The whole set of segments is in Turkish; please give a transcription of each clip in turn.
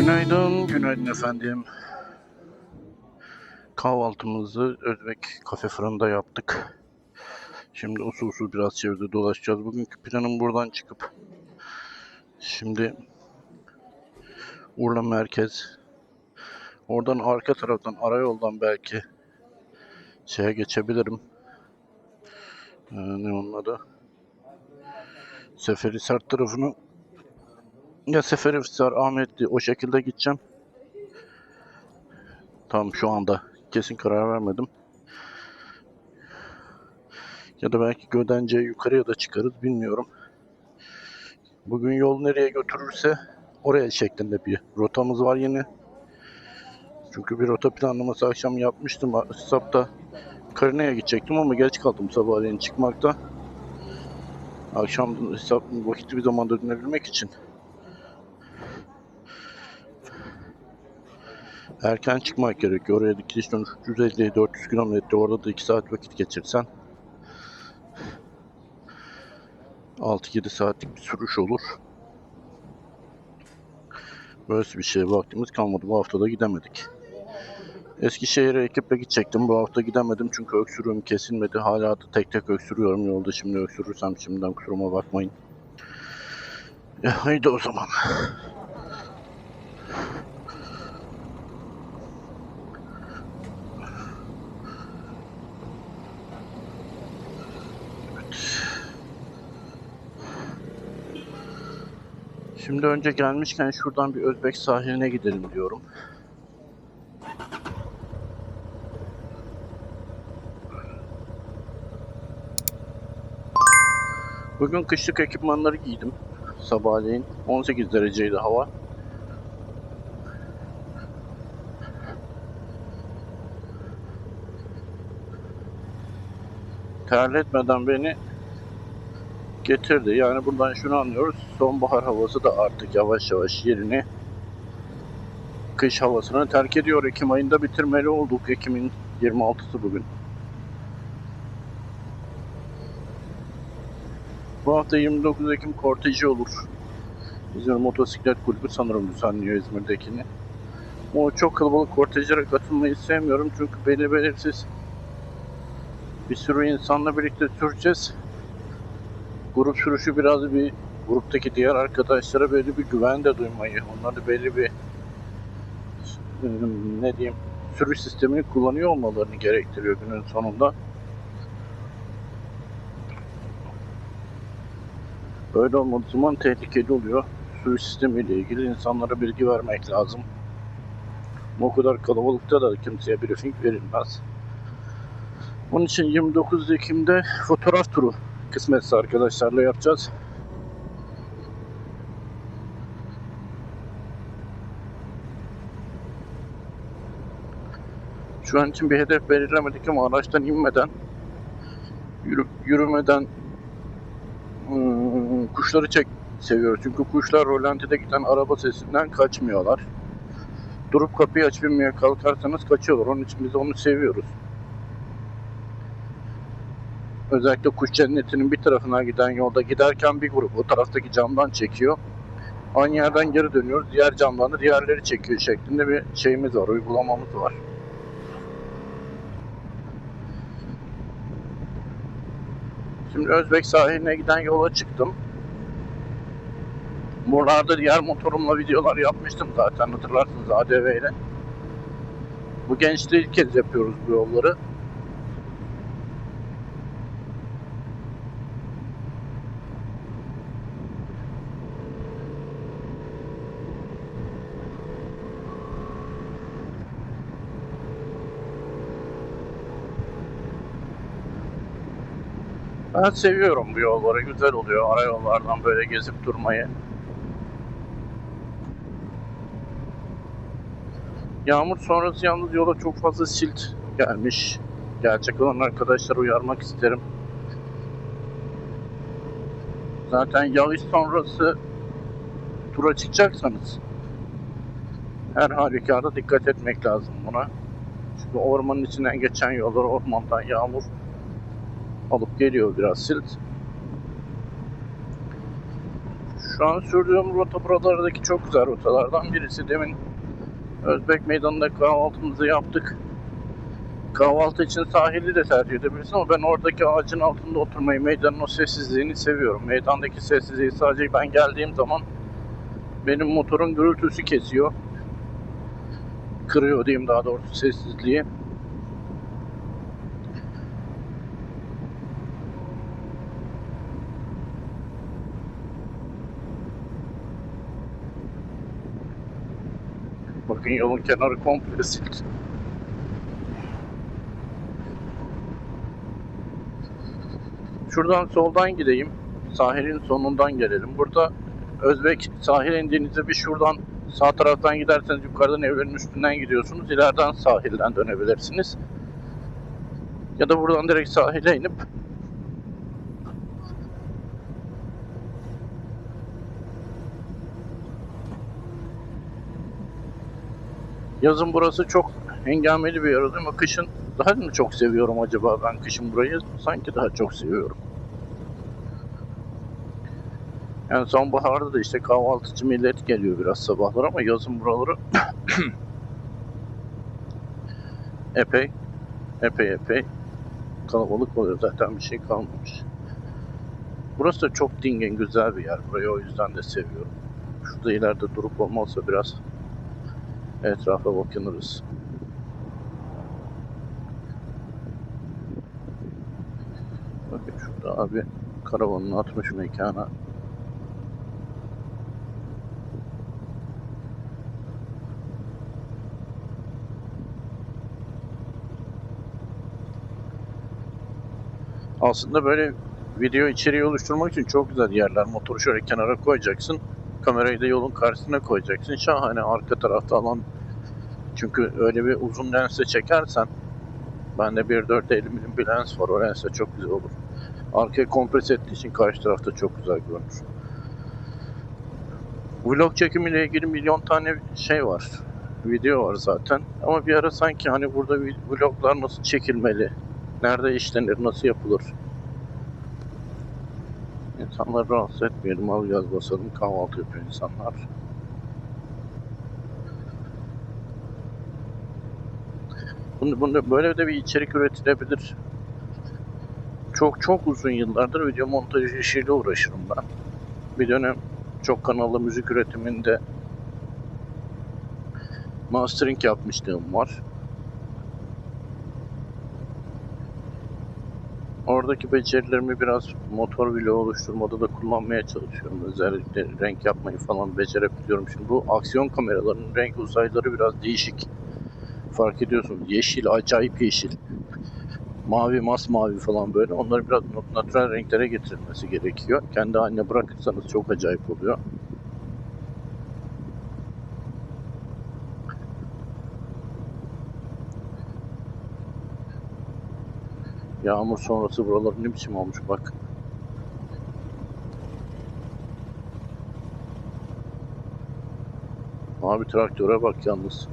Günaydın, günaydın efendim. Kahvaltımızı Özbek kafe fırında yaptık. Şimdi usul usul biraz çevrede dolaşacağız. Bugünkü planım buradan çıkıp şimdi Urla merkez, oradan arka taraftan arayoldan belki şeye geçebilirim. Ne onun adı? Seferihisar tarafını, ya Seferihisar, Ahmetli, o şekilde gideceğim. Tam şu anda kesin karar vermedim. Ya da belki Gödence'ye yukarıya da çıkarız, bilmiyorum. Bugün yol nereye götürürse oraya şeklinde bir rotamız var yine. Çünkü bir rota planlaması akşam yapmıştım. Hesapta Karina'ya gidecektim ama geç kaldım sabahleyin çıkmakta. Akşam hesap vakitli bir zamanda dönebilmek için erken çıkmak gerekiyor. Oraya gidiş dönüş 350-400 kilometre, orada da 2 saat vakit geçirsen 6-7 saatlik bir sürüş olur. Böyle bir şeye vaktimiz kalmadı. Bu hafta da gidemedik. Eskişehir'e ekiple gidecektim. Bu hafta gidemedim çünkü öksürüğüm kesilmedi. Hala da tek tek öksürüyorum yolda. Şimdi öksürürsem şimdiden kusuruma bakmayın. Haydi o zaman. Şimdi önce gelmişken şuradan bir Özbek sahiline gidelim diyorum. Bugün kışlık ekipmanları giydim. Sabahleyin 18 dereceydi hava. Terletmeden beni getirdi. Yani buradan şunu anlıyoruz. Sonbahar havası da artık yavaş yavaş yerini kış havasına terk ediyor. Ekim ayında bitirmeli olduk. Ekim'in 26'sı bugün. Bu hafta 29 Ekim korteji olur. İzmir Motosiklet Kulübü sanırım düzenliyor İzmir'dekini. O çok kalabalık kortejlere katılmayı sevmiyorum çünkü belirsiz bir sürü insanla birlikte süreceğiz. Grup sürüşü biraz bir gruptaki diğer arkadaşlara belli bir güven de duymayı, onları belli bir ne diyeyim sürüş sistemini kullanıyor olmalarını gerektiriyor günün sonunda. Böyle olmadığı zaman tehlikeli oluyor. Sürüş sistemiyle ilgili insanlara bilgi vermek lazım. O kadar kalabalıkta da kimseye briefing verilmez. Onun için 29 Ekim'de fotoğraf turu kısmetse arkadaşlarla yapacağız. Şu an için bir hedef belirlemedik ama araçtan inmeden, yürümeden kuşları seviyoruz. Çünkü kuşlar rolantide giden araba sesinden kaçmıyorlar. Durup kapıyı açıp inmeye kalkarsanız kaçıyorlar. Onun için biz onu seviyoruz. Özellikle kuş cennetinin bir tarafına giden yolda giderken bir grup o taraftaki camdan çekiyor. Aynı yerden geri dönüyoruz. Diğer camdan da diğerleri çekiyor şeklinde bir şeyimiz var, uygulamamız var. Şimdi Özbek sahiline giden yola çıktım. Buralarda diğer motorumla videolar yapmıştım zaten, hatırlarsınız, ADV ile. Bu gençliği ilk kez yapıyoruz bu yolları. Ben seviyorum bu yolları, güzel oluyor arayollardan böyle gezip durmayı. Yağmur sonrası yalnız yola çok fazla silt gelmiş. Gelecek olan arkadaşları uyarmak isterim. Zaten yağış sonrası tura çıkacaksanız her halükarda dikkat etmek lazım buna. Çünkü ormanın içinden geçen yollar, ormandan yağmur alıp geliyor biraz silt. Şu an sürdüğüm rota buralardaki çok güzel rotalardan birisi. Demin Özbek Meydanı'nda kahvaltımızı yaptık. Kahvaltı için sahili de tercih edebilirsin ama ben oradaki ağacın altında oturmayı, meydanın o sessizliğini seviyorum. Meydandaki sessizliği sadece ben geldiğim zaman benim motorun gürültüsü kesiyor. Kırıyor diyeyim daha doğrusu sessizliği. Bakın yolun kenarı komple sil. Şuradan soldan gideyim. Sahilin sonundan gelelim. Burada Özbek sahil indiğinizde bir şuradan sağ taraftan giderseniz yukarıdan evlerin üstünden gidiyorsunuz. İleriden sahilden dönebilirsiniz. Ya da buradan direkt sahile inip yazın burası çok hengameli bir yer ama kışın daha mı çok seviyorum acaba ben kışın burayı? Sanki daha çok seviyorum. Yani sonbaharda da işte kahvaltıcı millet geliyor biraz sabahlar ama yazın buraları epey kalabalık oluyor, zaten bir şey kalmamış. Burası da çok dingin, güzel bir yer. Burayı o yüzden de seviyorum. Şurada ileride durup olmazsa biraz etrafa bakınırız. Bakın şurada abi karavanını atmış mekana. Aslında böyle video içeriği oluşturmak için çok güzel yerler. Motoru şöyle kenara koyacaksın. Kamerayı da yolun karşısına koyacaksın. Şahane, arka tarafta alan. Çünkü öyle bir uzun lensle çekersen, bende 1.450 milim bir lens var. O lensle çok güzel olur. Arkaya kompres ettiği için karşı tarafta çok güzel görünür. Vlog çekimiyle ilgili milyon tane şey var. Video var zaten. Ama bir ara sanki hani burada vloglar nasıl çekilmeli? Nerede işlenir? Nasıl yapılır? İnsanları rahatsız etmeyelim. Al gaz basalım. Kahvaltı yapıyor insanlar. Bunda böyle de bir içerik üretilebilir. Çok uzun yıllardır video montajı işiyle uğraşırım ben. Bir dönem çok kanallı müzik üretiminde mastering yapmışlığım var. Oradaki becerilerimi biraz motor vlogu oluşturmada da kullanmaya çalışıyorum. Özellikle renk yapmayı falan becerebiliyorum. Şimdi bu aksiyon kameralarının renk uzayları biraz değişik. Fark ediyorsunuz. Yeşil, acayip yeşil. Mavi, masmavi falan böyle. Onları biraz natürel renklere getirilmesi gerekiyor. Kendi haline bırakırsanız çok acayip oluyor. Yağmur sonrası buralar ne biçim olmuş bak. Abi traktöre bak yalnız.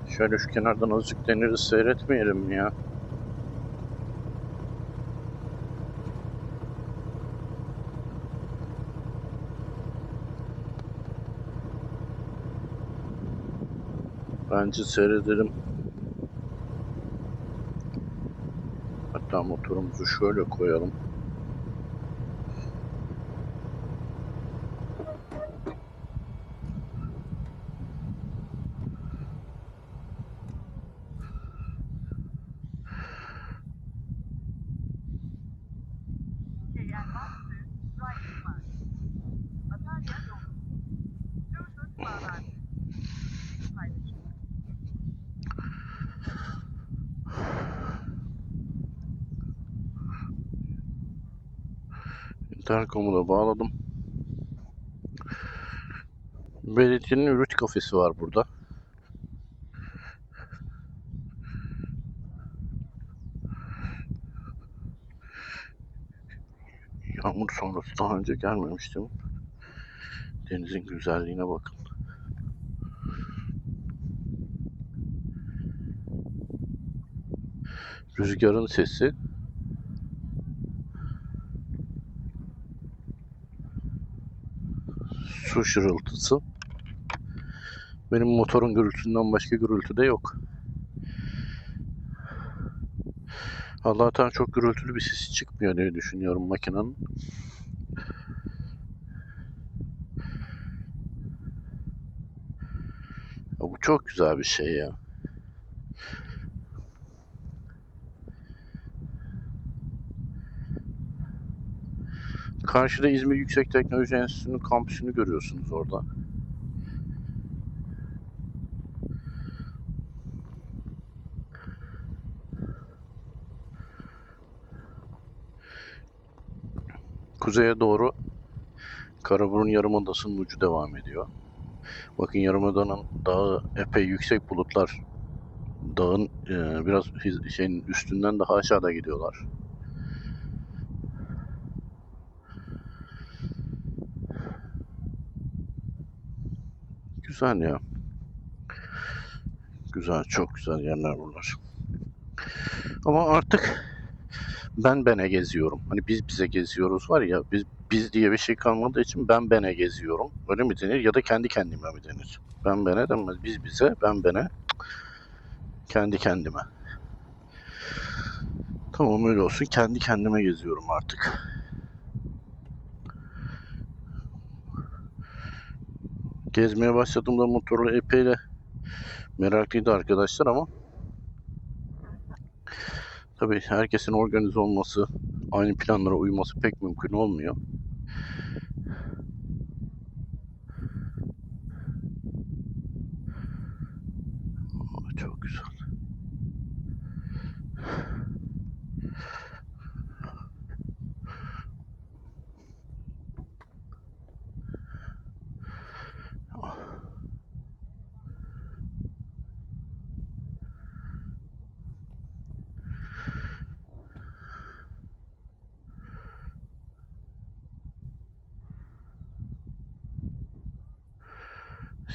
Şöyle şu kenardan azıcık denizi seyretmeyelim mi ya? Bence seyredelim. Hatta motorumuzu şöyle koyalım. Intercom'u da bağladım. Belediyenin ürüt kafesi var burada. Yağmur sonrası daha önce gelmemiştim. Denizin güzelliğine bakın. Rüzgarın sesi. Su şırıltısı. Benim motorun gürültüsünden başka gürültü de yok. Allah'tan çok gürültülü bir sesi çıkmıyor diye düşünüyorum makinenin. Ya bu çok güzel bir şey ya. Karşıda İzmir Yüksek Teknoloji Enstitüsü'nün kampüsünü görüyorsunuz orada. Kuzeye doğru Karaburun Yarımadası'nın ucu devam ediyor. Bakın Yarımada'nın dağı epey yüksek, bulutlar dağın biraz şeyin üstünden daha aşağıda gidiyorlar. Güzel ya. Güzel, çok güzel yerler bunlar. Ama artık ben bene geziyorum. Hani biz bize geziyoruz var ya, biz diye bir şey kalmadığı için ben bene geziyorum. Öyle mi denir ya da kendi kendime mi denir? Ben bene denmez. Biz bize, ben bene, kendi kendime. Tamam öyle olsun. Kendi kendime geziyorum artık. Gezmeye başladığımda motorla epey de meraklıydı arkadaşlar ama tabii herkesin organize olması, aynı planlara uyması pek mümkün olmuyor. Çok güzel.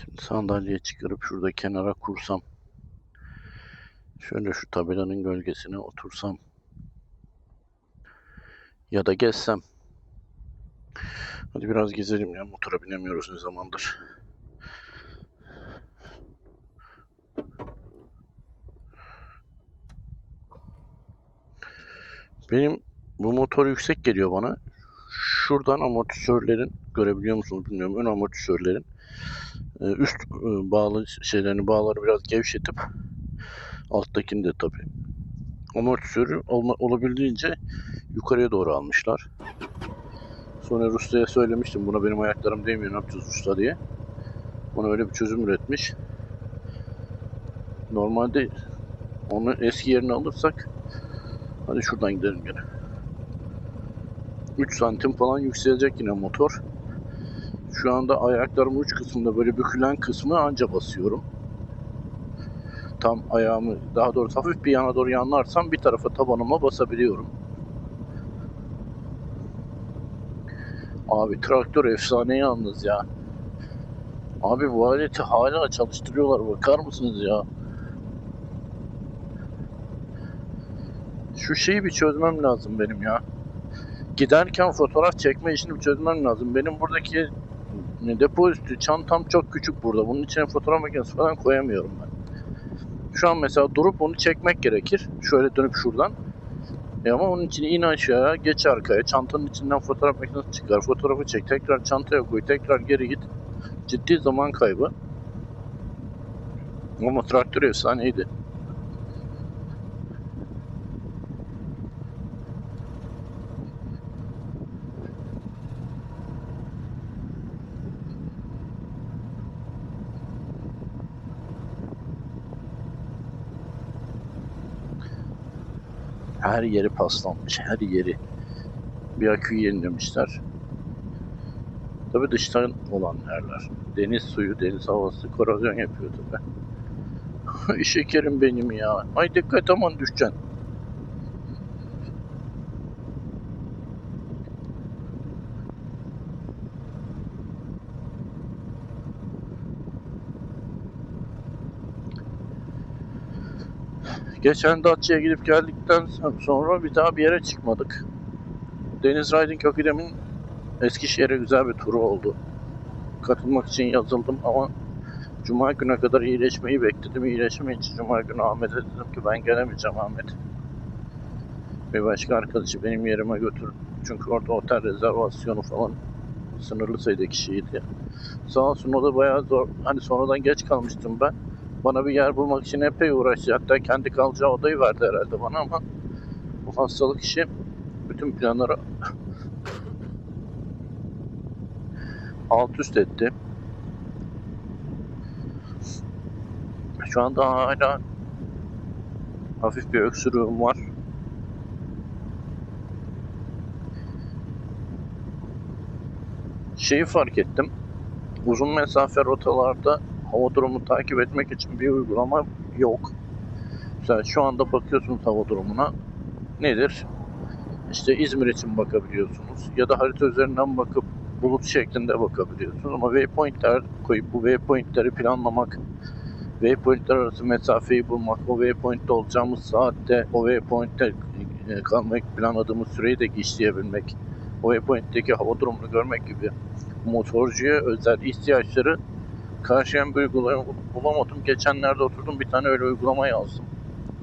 Şimdi sandalyeyi çıkarıp şurada kenara kursam, şöyle şu tabelanın gölgesine otursam ya da gezsem. Hadi biraz gezelim ya, motora binemiyoruz ne zamandır. Benim bu motor yüksek geliyor bana. Şuradan amortisörlerin, görebiliyor musunuz bilmiyorum, ön amortisörlerin üst bağlı şeylerini, bağları biraz gevşetip alttakini de tabii amortisörü olabildiğince yukarıya doğru almışlar. Sonra ustaya söylemiştim, buna benim ayaklarım değmiyor, ne yapacağız usta diye. Bana öyle bir çözüm üretmiş. Normalde onu eski yerine alırsak, hadi şuradan gidelim gene, 3 santim falan yükselecek yine motor. Şu anda ayaklarımın uç kısmında, böyle bükülen kısmı anca basıyorum. Tam ayağımı, daha doğrusu hafif bir yana doğru yanlarsam bir tarafa tabanıma basabiliyorum. Abi traktör efsane yalnız ya. Abi bu aleti hala çalıştırıyorlar, bakar mısınız ya? Şu şeyi bir çözmem lazım benim ya. Giderken fotoğraf çekme işini bir çözmem lazım. Benim buradaki depo üstü çantam çok küçük burada. Bunun içine fotoğraf makinesi falan koyamıyorum ben. Şu an mesela durup onu çekmek gerekir. Şöyle dönüp şuradan. Ama onun için in aşağı, geç arkaya, çantanın içinden fotoğraf makinesi çıkar, fotoğrafı çek, tekrar çantaya koy, tekrar geri git. Ciddi zaman kaybı. Ama traktör efsaneydi. Her yeri paslanmış, her yeri. Bir aküyü yenilemişler. Tabii dıştan olan yerler. Deniz suyu, deniz havası korozyon yapıyor tabii. Şekerim benim ya. Ay dikkat, aman düşeceksin. Geçen Datça'ya gidip geldikten sonra bir daha bir yere çıkmadık. Deniz Riding Akademi'nin Eskişehir'e güzel bir turu oldu. Katılmak için yazıldım ama Cuma güne kadar iyileşmeyi bekledim. İyileşmeyince Cuma günü Ahmet'e dedim ki ben gelemeyeceğim Ahmet. Bir başka arkadaşı benim yerime götür. Çünkü orada otel rezervasyonu falan sınırlı sayıda kişiydi. Sağ olsun o da bayağı zor. Hani sonradan geç kalmıştım ben. Bana bir yer bulmak için epey uğraştı. Hatta kendi kalacağı odayı verdi herhalde bana ama bu hastalık işi bütün planları alt üst etti. Şu anda hala hafif bir öksürüğüm var. Şeyi fark ettim. Uzun mesafe rotalarda hava durumu takip etmek için bir uygulama yok. Mesela şu anda bakıyorsunuz hava durumuna. Nedir? İşte İzmir için bakabiliyorsunuz. Ya da harita üzerinden bakıp bulut şeklinde bakabiliyorsunuz. Ama waypointler koyup bu waypointleri planlamak, waypointler arası mesafeyi bulmak, o waypoint'te olacağımız saatte o waypoint'te kalmayı planladığımız süreyi de işleyebilmek, o waypoint'teki hava durumunu görmek gibi motorcuya özel ihtiyaçları karşılayan bir uygulama bulamadım. Geçenlerde oturdum bir tane öyle uygulama yazdım.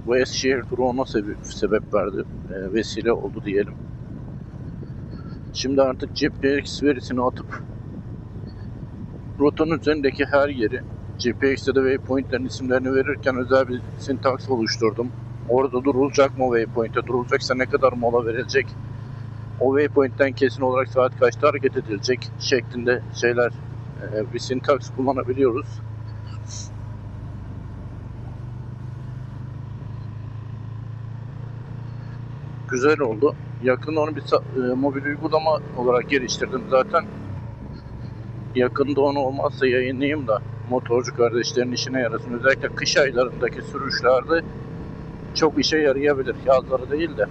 Bu Eskişehir turu ona sebep verdi. Vesile oldu diyelim. Şimdi artık GPS verisini atıp rotanın üzerindeki her yeri GPS'te de waypointlerin isimlerini verirken özel bir sintaks oluşturdum. Orada durulacak mı waypoint'e? Durulacaksa ne kadar mola verilecek? O waypoint'ten kesin olarak saat kaçta hareket edilecek şeklinde şeyler bir sintaks kullanabiliyoruz. Güzel oldu. Yakında onu bir mobil uygulama olarak geliştirdim zaten. Yakında onu olmazsa yayınlayayım da motorcu kardeşlerin işine yarasın. Özellikle kış aylarındaki sürüşlerde çok işe yarayabilir. Yazları değil de.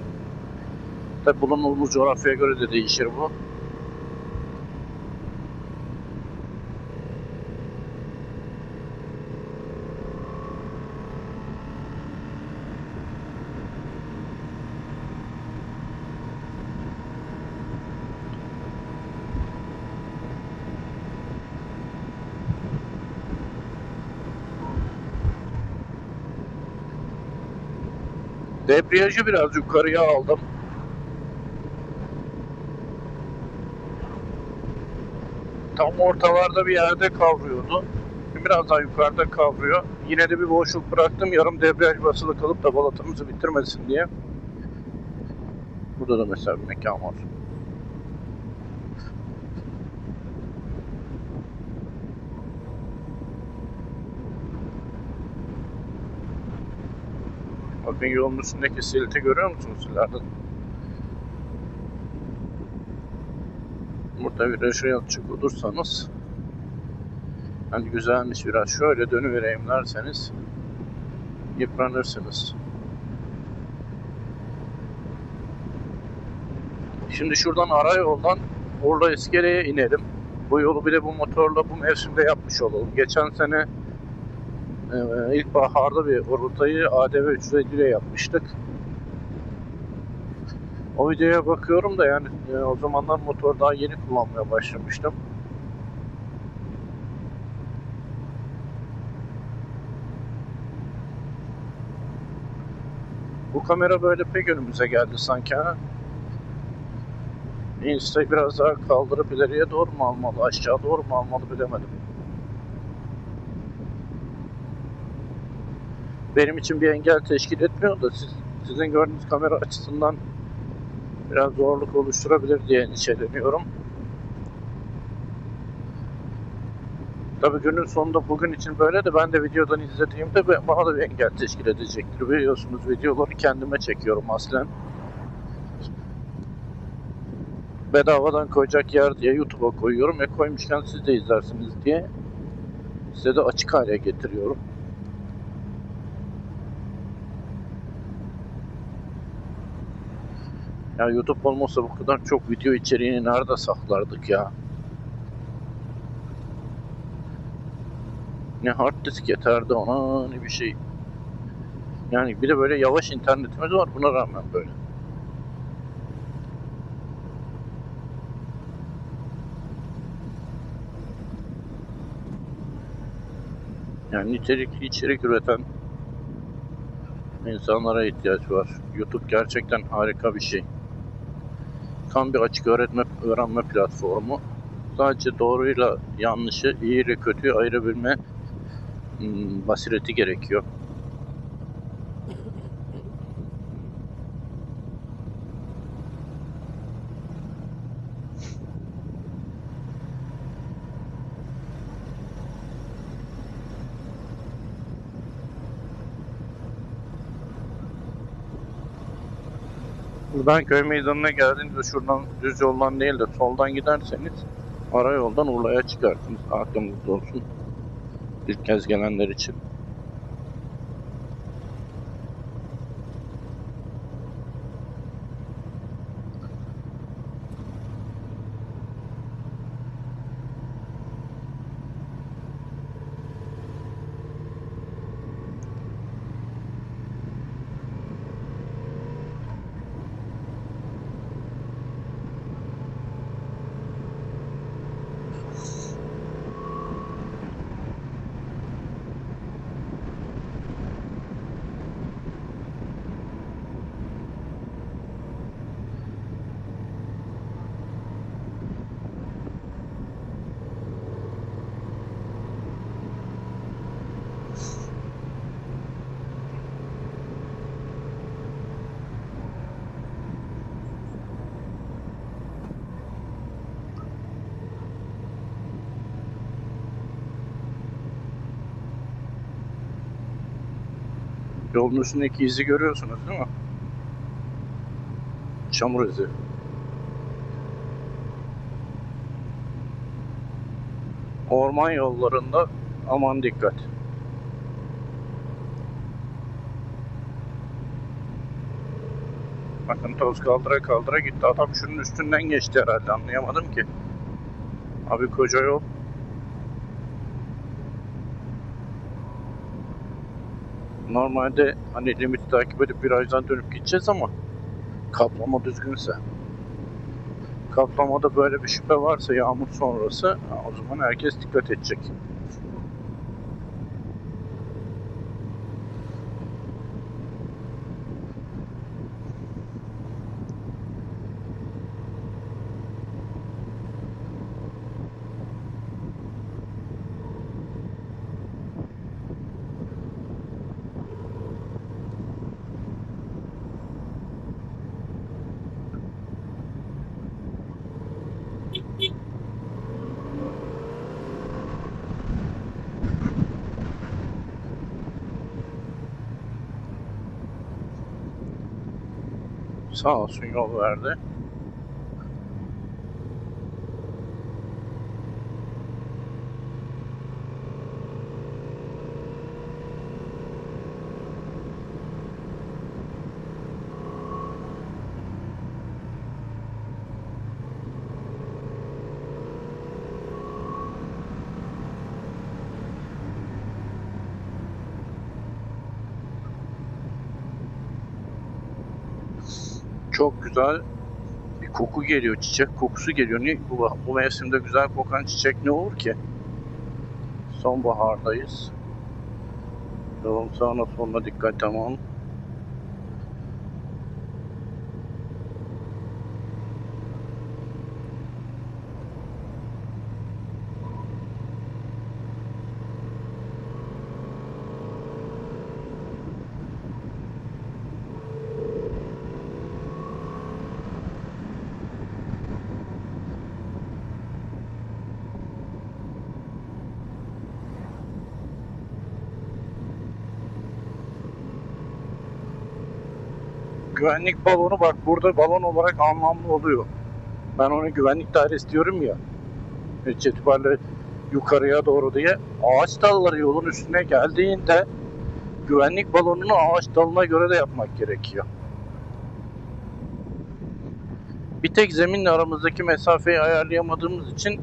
Tabi bulunduğumuz coğrafyaya göre de değişir bu. Debriyajı biraz yukarıya aldım. Tam ortalarda bir yerde kavruyordu. Biraz daha yukarıda kavruyor. Yine de bir boşluk bıraktım. Yarım debriyaj basılı kalıp da balatamızı bitirmesin diye. Burada da mesela bir mekan var. Bakın yolun üstündeki silti görüyor musunuz ileride? Burada virajı yapacak olursanız hani güzelmiş biraz şöyle dönüvereyim derseniz yıpranırsınız. Şimdi şuradan ara yoldan Urla İskele'ye inelim. Bu yolu bir de bu motorla bu mevsimde yapmış olalım. Geçen sene ilkbaharda bir rotayı ADV 350 ile yapmıştık. O videoya bakıyorum da yani o zamanlar motor daha yeni kullanmaya başlamıştım. Bu kamera böyle pek önümüze geldi sanki ha. Insta biraz daha kaldırıp ileriye doğru mu almalı, aşağı doğru mu almalı bilemedim. Benim için bir engel teşkil etmiyor da sizin gördüğünüz kamera açısından biraz zorluk oluşturabilir diye endişeleniyorum. Tabii günün sonunda bugün için böyle de ben de videodan izlediğimde bana da bir engel teşkil edecektir. Biliyorsunuz videoları kendime çekiyorum aslen. Bedavadan koyacak yer diye YouTube'a koyuyorum. Koymuşken siz de izlersiniz diye size de açık hale getiriyorum. Ya YouTube olmasa bu kadar çok video içeriğini nerede saklardık ya? Ne hard disk yeterdi ona ne bir şey. Yani bir de böyle yavaş internetimiz var buna rağmen böyle. Yani nitelikli içerik üreten insanlara ihtiyaç var. YouTube gerçekten harika bir şey. Tam bir açık öğrenme platformu. Sadece doğruyla yanlışı, iyi ile kötüyü ayırabilme basireti gerekiyor. Buradan köy meydanına geldiğinizde şuradan düz yoldan değil de soldan giderseniz ara yoldan Urla'ya çıkarsınız. Aklınızda olsun. İlk kez gelenler için. Yolun üstündeki izi görüyorsunuz değil mi? Çamur izi. Orman yollarında aman dikkat. Bakın toz kaldıra kaldıra gitti. Adam şunun üstünden geçti herhalde, anlayamadım ki. Abi koca yol. Normalde hani limiti takip edip virajdan dönüp gideceğiz ama kaplama düzgünse. Kaplamada böyle bir şüphe varsa yağmur sonrası o zaman herkes dikkat edecek. Sağ olsun yol verdi. Çok güzel bir koku geliyor, çiçek kokusu geliyor. Ne, bu mevsimde güzel kokan çiçek ne olur ki? Sonbahardayız. Yolun sağına soluna dikkat, tamam. Güvenlik balonu, bak burada balon olarak anlamlı oluyor. Ben onu güvenlik dairesi diyorum ya. Cetibirle yukarıya doğru diye. Ağaç dalları yolun üstüne geldiğinde güvenlik balonunu ağaç dalına göre de yapmak gerekiyor. Bir tek zeminle aramızdaki mesafeyi ayarlayamadığımız için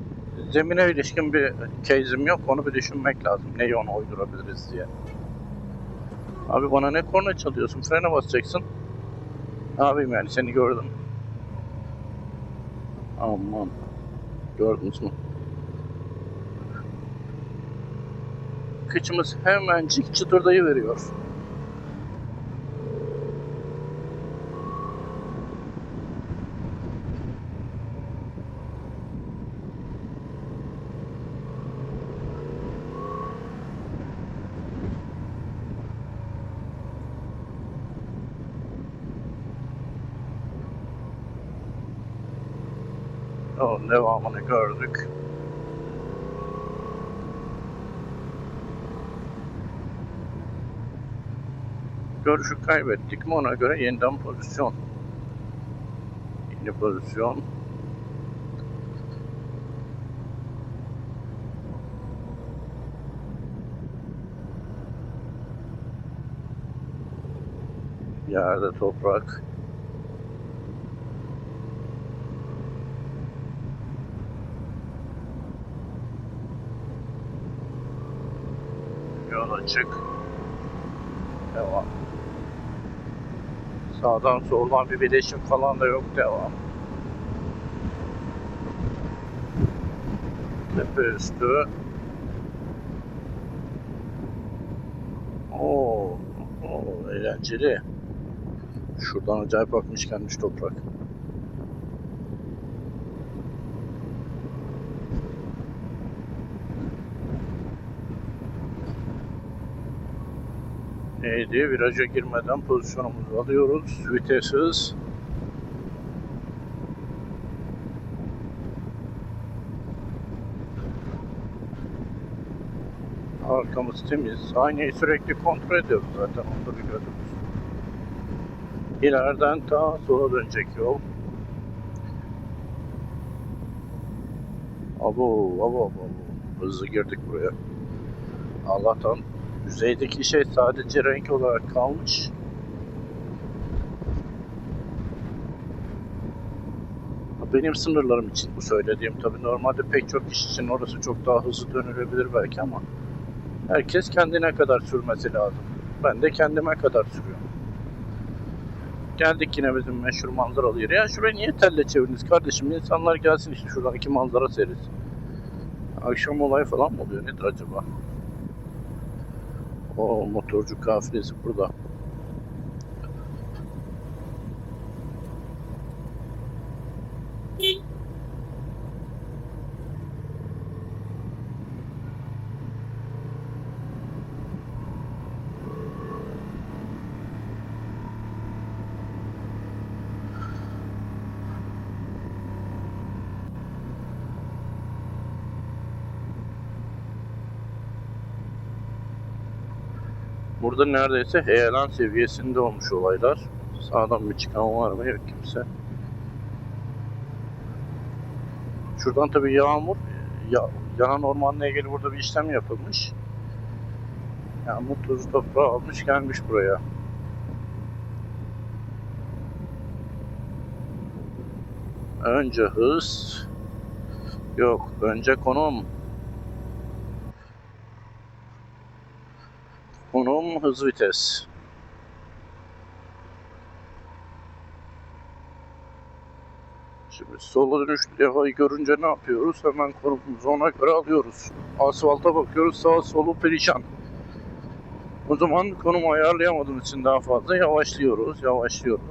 zemine ilişkin bir case'im yok. Onu bir düşünmek lazım. Neyi ona uydurabiliriz diye. Abi bana ne korna çalıyorsun? Frene basacaksın. Abim yani seni gördüm. Aman. Gördünüz mü? Kıçımız hemencik çıtırdayı veriyor. Onun devamını gördük. Görüşü kaybettik mi ona göre yeniden pozisyon. Yeni pozisyon. Yerde toprak. Yol açık. Devam. Sağdan soldan bir bileşim falan da yok. Devam. Tepe üstü. Oo, eğlenceli. Şuradan acayip bakmış gelmiş toprak. Neydi? Viraja girmeden pozisyonumuzu alıyoruz. Vites hız. Arkamız temiz. Aynayı sürekli kontrol ediyoruz zaten. Onu biliyoruz. İleriden ta sola dönecek yol. Abo. Hızlı girdik buraya. Allah'tan yüzeydeki şey sadece renk olarak kalmış. Benim sınırlarım için bu söylediğim. Tabii normalde pek çok iş için orası çok daha hızlı dönülebilir belki ama herkes kendine kadar sürmesi lazım. Ben de kendime kadar sürüyorum. Geldik yine bizim meşhur manzaralı yere. Ya şurayı niye telle çevirdiniz kardeşim? İnsanlar gelsin işte şuradan iki manzara seyretsin. Akşam olay falan mı oluyor? Nedir acaba? O motorcu kafilesi burada. Burada neredeyse heyelan seviyesinde olmuş olaylar. Sağdan bir çıkan var mı? Yok kimse. Şuradan tabii yağmur, yanan ormanla ilgili burada bir işlem yapılmış. Yağmur tuzu toprağı almış gelmiş buraya. Önce hız, yok önce konum. Konum, hız, vites. Şimdi sola dönüş levhayı görünce ne yapıyoruz? Hemen konumumuzu ona göre alıyoruz. Asfalta bakıyoruz, sağ solu perişan. O zaman konumu ayarlayamadığım için daha fazla yavaşlıyoruz.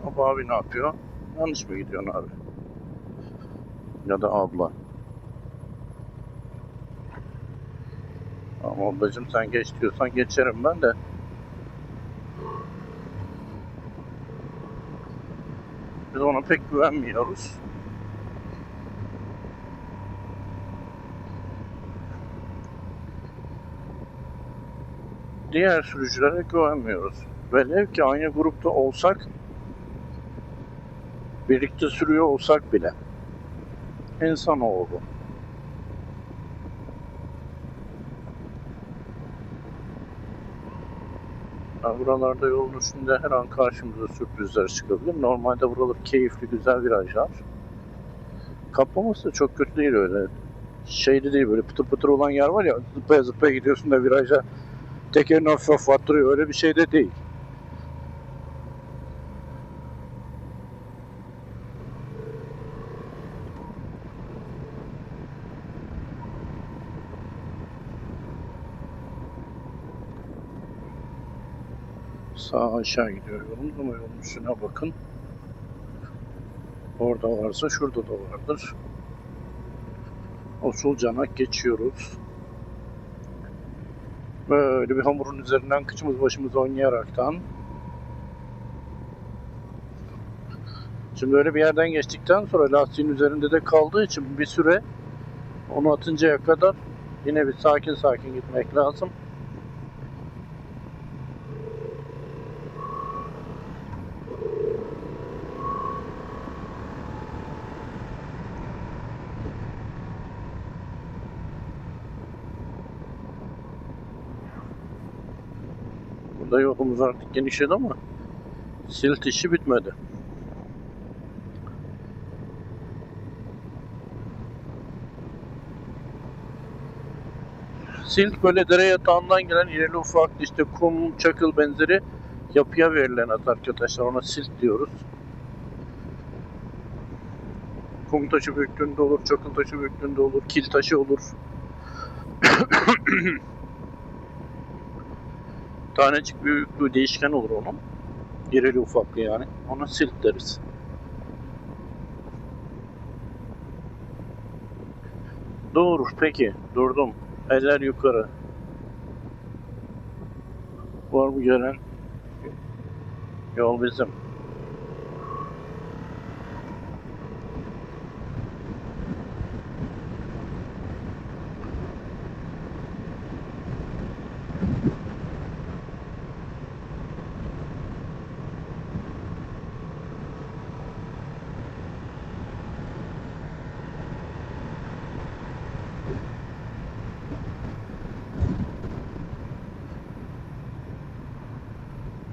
Ama abi ne yapıyor? Yanlış mı gidiyorsun abi? Ya da abla. Ama ablacığım sen geç diyorsan geçerim ben de. Biz ona pek güvenmiyoruz. Diğer sürücülere güvenmiyoruz. Velev ki aynı grupta olsak, birlikte sürüyor olsak bile. İnsanoğlu. Buralarda yolun üstünde her an karşımıza sürprizler çıkabilir. Normalde buralar keyifli, güzel virajlar. Kaplaması da çok kötü değil öyle. Şeyli değil, böyle pıtır pıtır olan yer var ya, zıplaya zıplaya gidiyorsun da viraja tekerini hafif hafif attırıyor. Öyle bir şey de değil. Sağ aşağı gidiyor yolumuz ama yolun üstüne bakın. Orada varsa şurada da vardır. Usul canak geçiyoruz. Böyle bir hamurun üzerinden kıçımız başımız oynayaraktan. Şimdi öyle bir yerden geçtikten sonra lastiğin üzerinde de kaldığı için bir süre onu atıncaya kadar yine bir sakin sakin gitmek lazım. Burada yolumuz artık genişledi ama silt işi bitmedi. Silt böyle dere yatağından gelen irili ufaklı işte kum, çakıl benzeri yapıya verilen at arkadaşlar. Ona silt diyoruz. Kum taşı büyüklüğünde olur, çakıl taşı büyüklüğünde olur, kil taşı olur. Tanecik büyüklüğü değişken olur onun. İrili ufaklı yani. Ona silt deriz. Dur peki. Durdum. Eller yukarı. Var mı gelen? Yol bizim.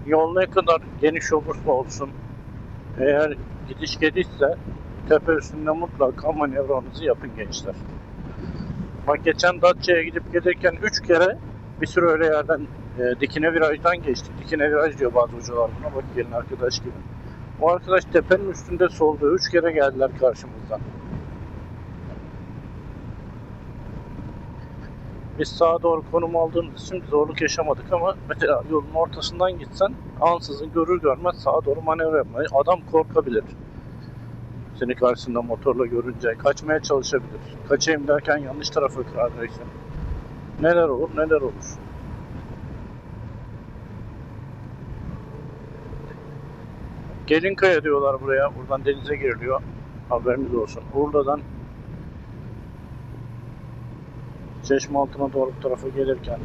Yol ne kadar geniş olursa olsun, eğer gidiş gelişse tepe üstünde mutlaka manevranızı yapın gençler. Bak geçen Datça'ya gidip gelirken 3 kere bir sürü öyle yerden dikine virajdan geçtik. Dikine viraj diyor bazı hocalar buna. Bak gelin arkadaş gibi. O arkadaş tepenin üstünde soldu. 3 kere geldiler karşımızdan. Biz sağa doğru konum aldığımız için zorluk yaşamadık ama mesela yolun ortasından gitsen ansızın görür görmez sağa doğru manevra yapmayı adam korkabilir. Seni karşısında motorla görünce kaçmaya çalışabilir. Kaçayım derken yanlış tarafa kıracaksın. Neler olur neler olur. Gelinkaya diyorlar buraya. Buradan denize giriliyor. Haberiniz olsun. Urla'dan Çeşmealtı'na doğru bu tarafa gelirken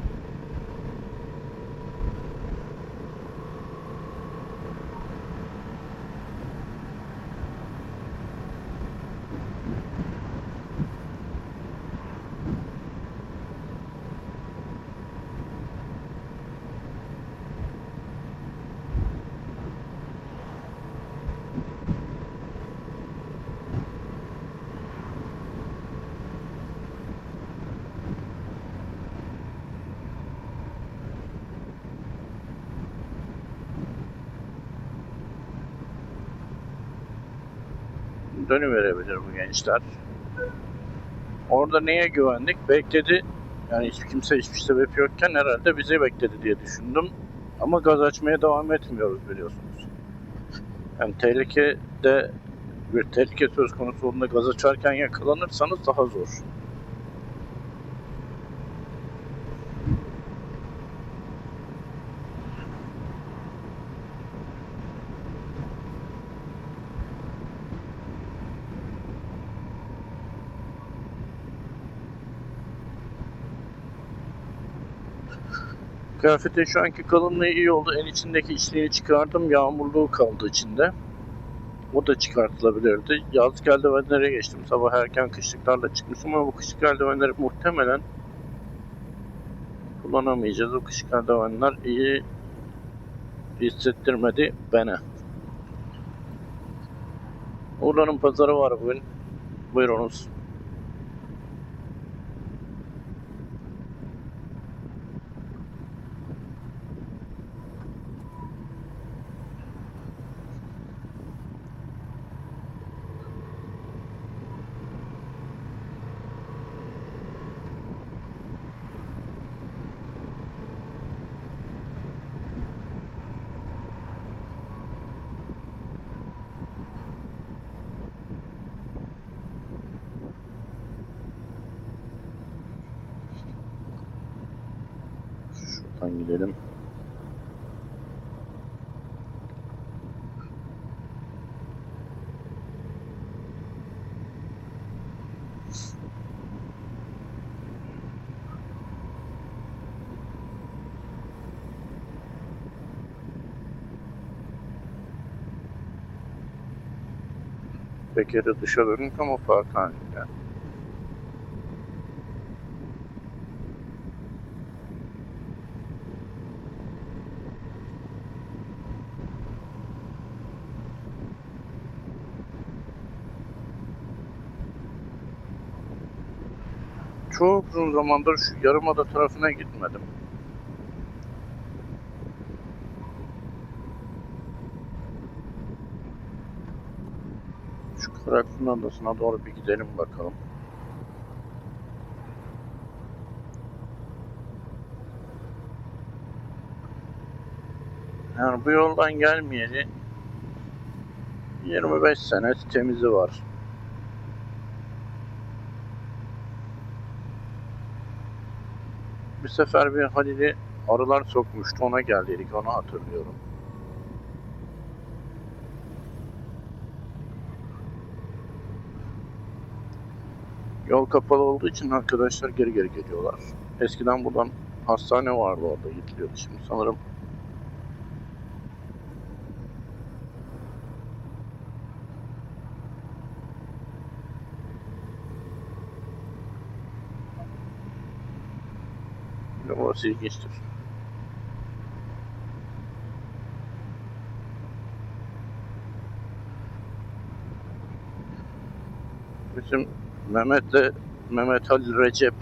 dönüverebilir bu gençler. Orada neye güvendik? Bekledi. Yani hiç kimse hiçbir sebep yokken herhalde bizi bekledi diye düşündüm. Ama gaz açmaya devam etmiyoruz biliyorsunuz. Yani bir tehlike söz konusu olduğunda gaz açarken yakalanırsanız daha zor. Kıyafetin şu anki kalınlığı iyi oldu. En içindeki içliğini çıkardım. Yağmurluğu kaldı içinde. O da çıkartılabilirdi. Yazlık eldivenlere geçtim. Sabah erken kışlıklarla çıkmışım ama bu kışlık eldivenleri muhtemelen kullanamayacağız. O kışlık eldivenler iyi hissettirmedi bana. Urla'nın pazarı var bugün. Buyurunuz. Alttan gidelim. Tekeri dışa dönük ama park halinde. Çok uzun zamandır şu Yarımada tarafına gitmedim. Şu Kıraklı'nın adasına doğru bir gidelim bakalım. Yani bu yoldan gelmeyeli 25 sene temizi var. Bir sefer bir Halil'i arılar sokmuştu, ona geldiydik, onu hatırlıyorum. Yol kapalı olduğu için arkadaşlar geri geliyorlar. Eskiden buradan hastane vardı, orada gidiliyordu, şimdi sanırım. Orası ilginçtir. Bizim Mehmet Halil Recep,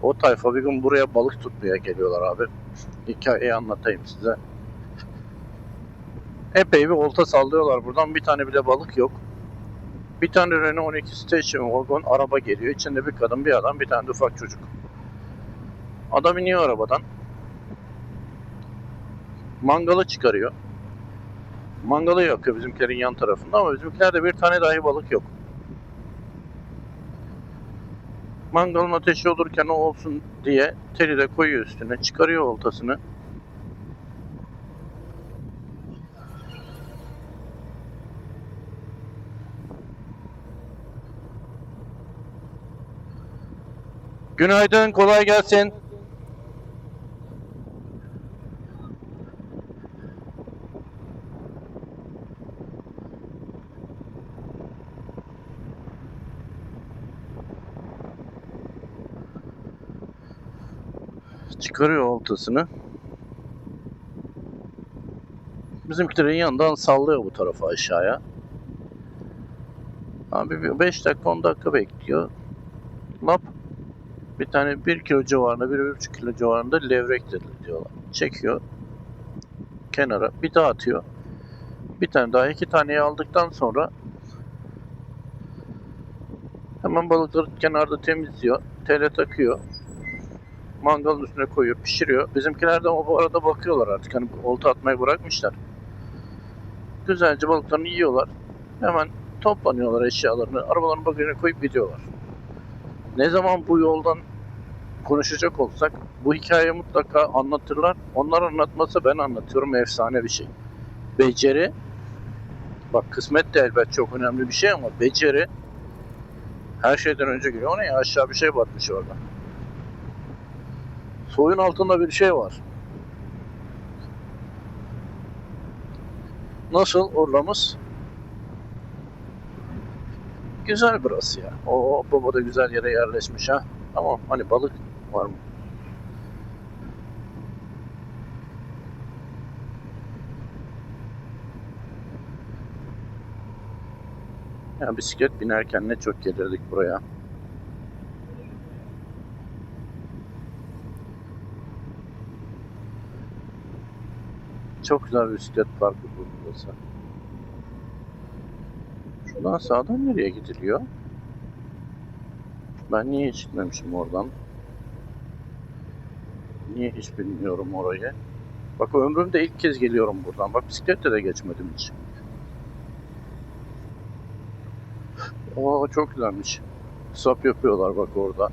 o tayfa bir gün buraya balık tutmaya geliyorlar abi. Hikayeyi anlatayım size. Epey bir olta sallıyorlar buradan, bir tane bile balık yok. Bir tane Renault 12 Station Wagon araba geliyor. İçinde bir kadın, bir adam, bir tane de ufak çocuk. Adam iniyor arabadan. Mangalı çıkarıyor. Mangalı yakıyor bizimkilerin yan tarafında ama bizimkilerde bir tane dahi balık yok. Mangalın ateşi olurken o olsun diye teli de koyuyor üstüne. Çıkarıyor oltasını. Günaydın, kolay gelsin. Çıkarıyor oltasını. Bizimkilerin yanından sallıyor bu tarafa aşağıya. Abi bir 5 dakika 10 dakika bekliyor. Lap bir tane 1 kilo civarında, 1,5 kilo civarında levrek diyorlar. Çekiyor kenara, bir daha atıyor. Bir tane daha, 2 taneyi aldıktan sonra hemen balıkları kenarda temizliyor. Tele takıyor. Mangalın üstüne koyuyor, pişiriyor. Bizimkiler de bu arada bakıyorlar artık. Hani olta atmayı bırakmışlar. Güzelce balıklarını yiyorlar. Hemen toplanıyorlar eşyalarını, arabaların bagajına koyup gidiyorlar. Ne zaman bu yoldan konuşacak olsak bu hikayeyi mutlaka anlatırlar. Onlar anlatmasa ben anlatıyorum, efsane bir şey. Beceri, bak kısmet de elbet çok önemli bir şey ama beceri her şeyden önce geliyor. O ne ya, aşağı bir şey batmış orada. Suyun altında bir şey var. Nasıl orlamız? Güzel burası ya. O baba da güzel yere yerleşmiş ha. Tamam, hani balık var mı? Ya bisiklet binerken ne çok gelirdik buraya. Çok güzel bir bisiklet parkı burası. Şuradan sağdan nereye gidiliyor? Ben niye hiç gitmemişim oradan? Niye hiç bilmiyorum orayı. Bak ömrümde ilk kez geliyorum buradan. Bak bisikletle de geçmedim hiç. Oo, çok güzelmiş. Sap yapıyorlar bak orada.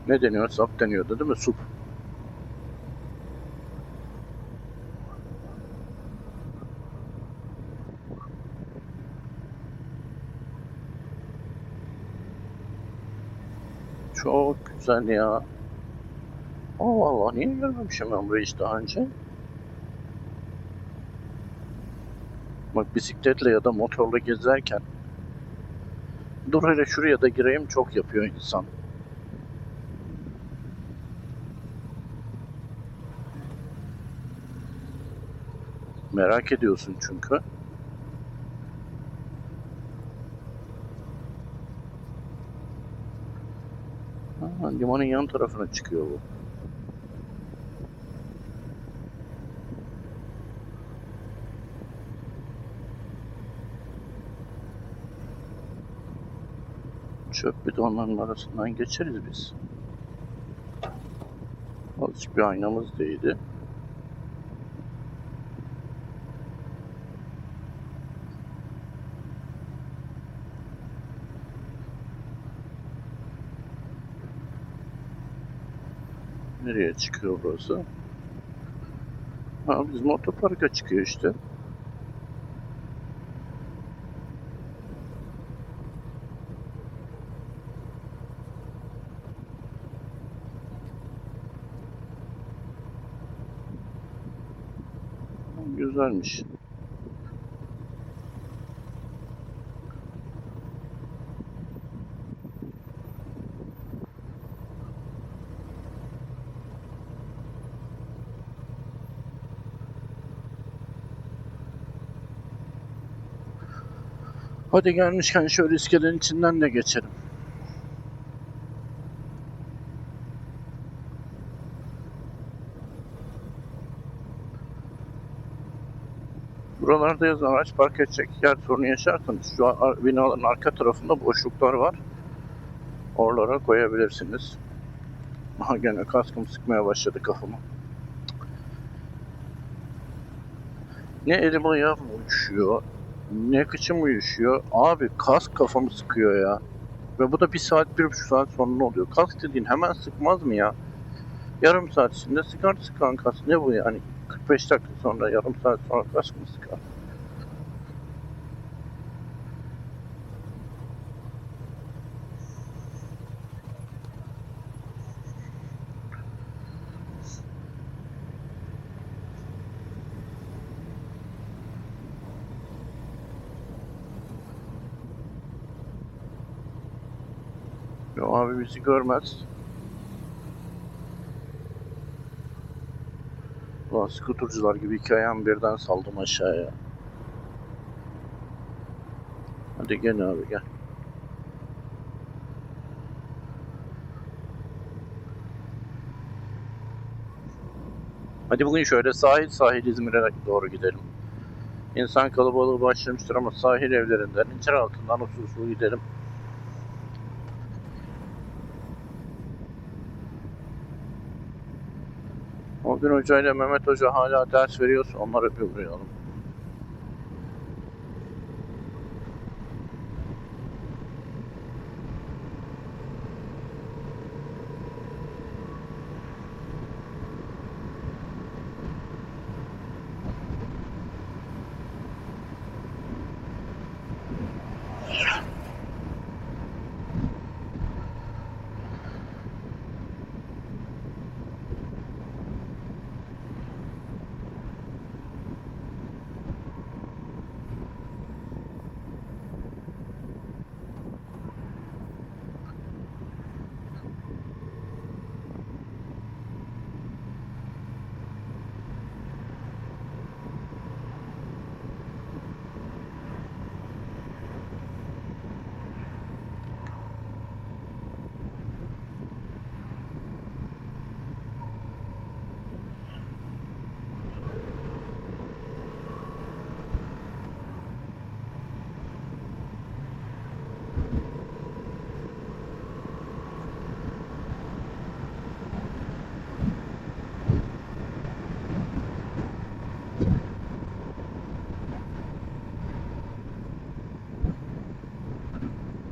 Ne deniyor? Sap deniyordu değil mi? Sup. Çok güzel ya. Allah Allah, niye görmemişim ben burayı hiç daha önce? Bak, bisikletle ya da motorla gezerken dur hele şuraya da gireyim çok yapıyor insan. Merak ediyorsun çünkü. Ha, limanın yan tarafına çıkıyor bu. Çöp bidonlarının arasından geçeriz biz. Azıcık bir aynamız değdi. Nereye çıkıyor burası? Ha, bizim otoparka çıkıyor işte. Güzelmiş. Hadi gelmişken şöyle iskelenin içinden de geçelim. Buralarda yazan araç park edecek yer sorunu yaşarsanız şu an binaların arka tarafında boşluklar var. Oralara koyabilirsiniz. Aha, gene kaskım sıkmaya başladı kafamı. Ne elim ayağım uyuşuyor, ne kıçım uyuşuyor. Abi kask kafamı sıkıyor ya. Ve bu da 1 saat, 1,5 saat sonra oluyor. Kask dediğin hemen sıkmaz mı ya? Yarım saat içinde sıkan kask. Ne bu yani? 45 dakika sonra, yarım saat sonra kask mı sıkar? Ya abi bizi görmez. Ulan skuturcular gibi 2 ayağımı birden saldım aşağıya. Hadi gel abi gel. Hadi bugün şöyle sahil sahil İzmir'e doğru gidelim. İnsan kalabalığı başlamıştır ama sahil evlerinden, incir altından usul gidelim. O gün Hoca ile Mehmet Hoca hala ders veriyorsa onları bir uğrayalım.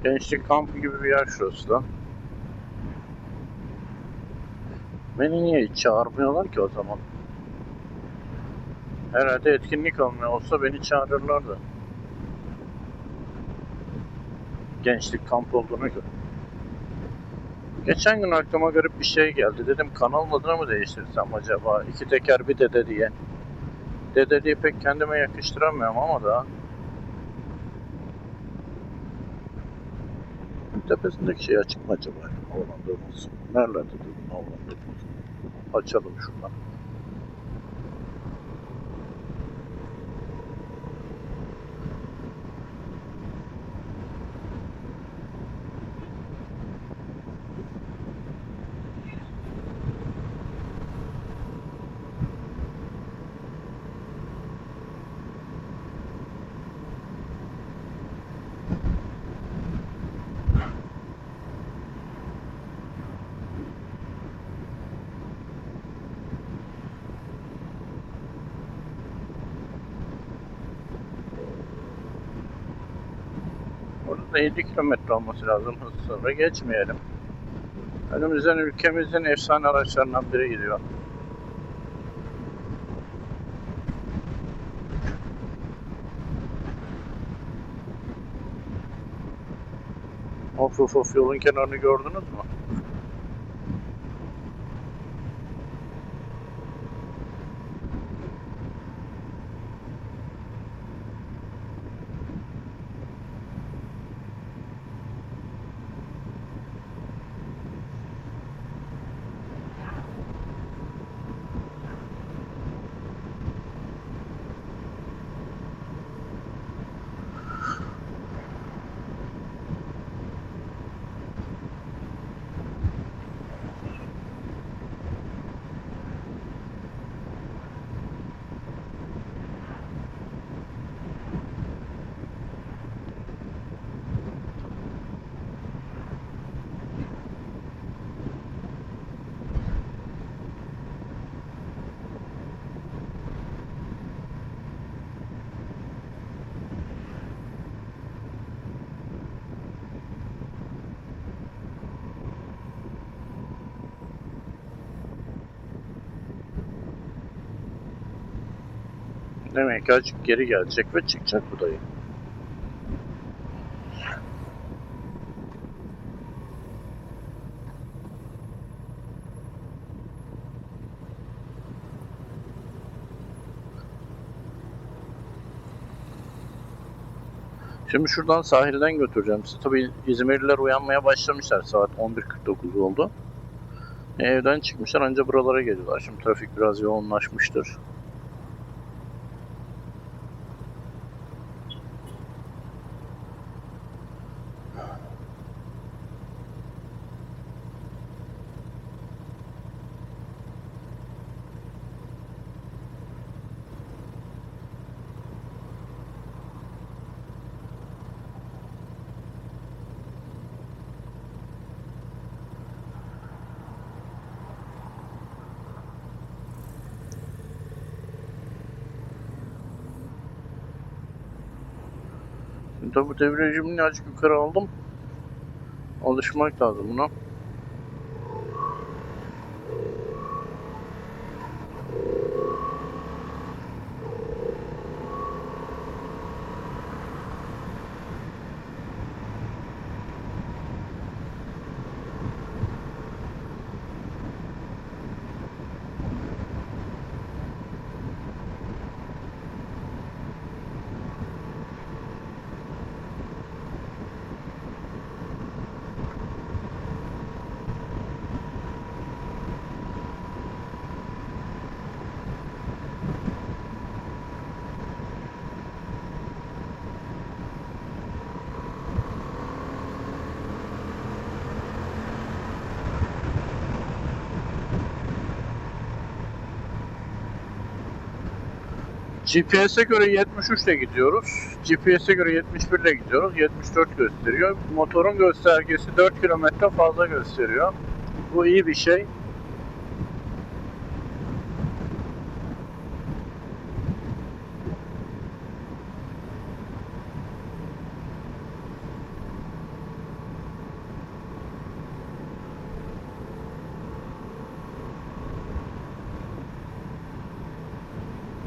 Gençlik kampı gibi bir yer şurası da. Beni niye hiç çağırmıyorlar ki o zaman? Herhalde etkinlik olmuyor olsa beni çağırırlardı. Gençlik kampı olduğuna göre. Geçen gün aklıma garip bir şey geldi. Dedim kanalın adını mı değiştirsem acaba? İki teker bir dede diye. Dede diye pek kendime yakıştıramıyorum ama da. Tepesindeki şey açık mı acaba? Havalandırması. Nerelerde durdun havalandırması? Açalım şuradan. Orada 50 kilometre olması lazım. Hız sınırı geçmeyelim. Önümüzden ülkemizin efsane araçlarından biri gidiyor. Of yolun kenarını gördünüz mü? Demek ki azıcık geri gelecek ve çıkacak bu dayı. Şimdi şuradan sahilden götüreceğim sizi. Tabii İzmirliler uyanmaya başlamışlar. Saat 11:49 oldu. Evden çıkmışlar anca buralara geliyorlar. Şimdi trafik biraz yoğunlaşmıştır. Şimdi tabii devre rejimini azıcık yukarı aldım. Alışmak lazım buna. GPS'e göre 73 ile gidiyoruz. GPS'e göre 71 ile gidiyoruz. 74 gösteriyor. Motorun göstergesi 4 kilometre fazla gösteriyor. Bu iyi bir şey.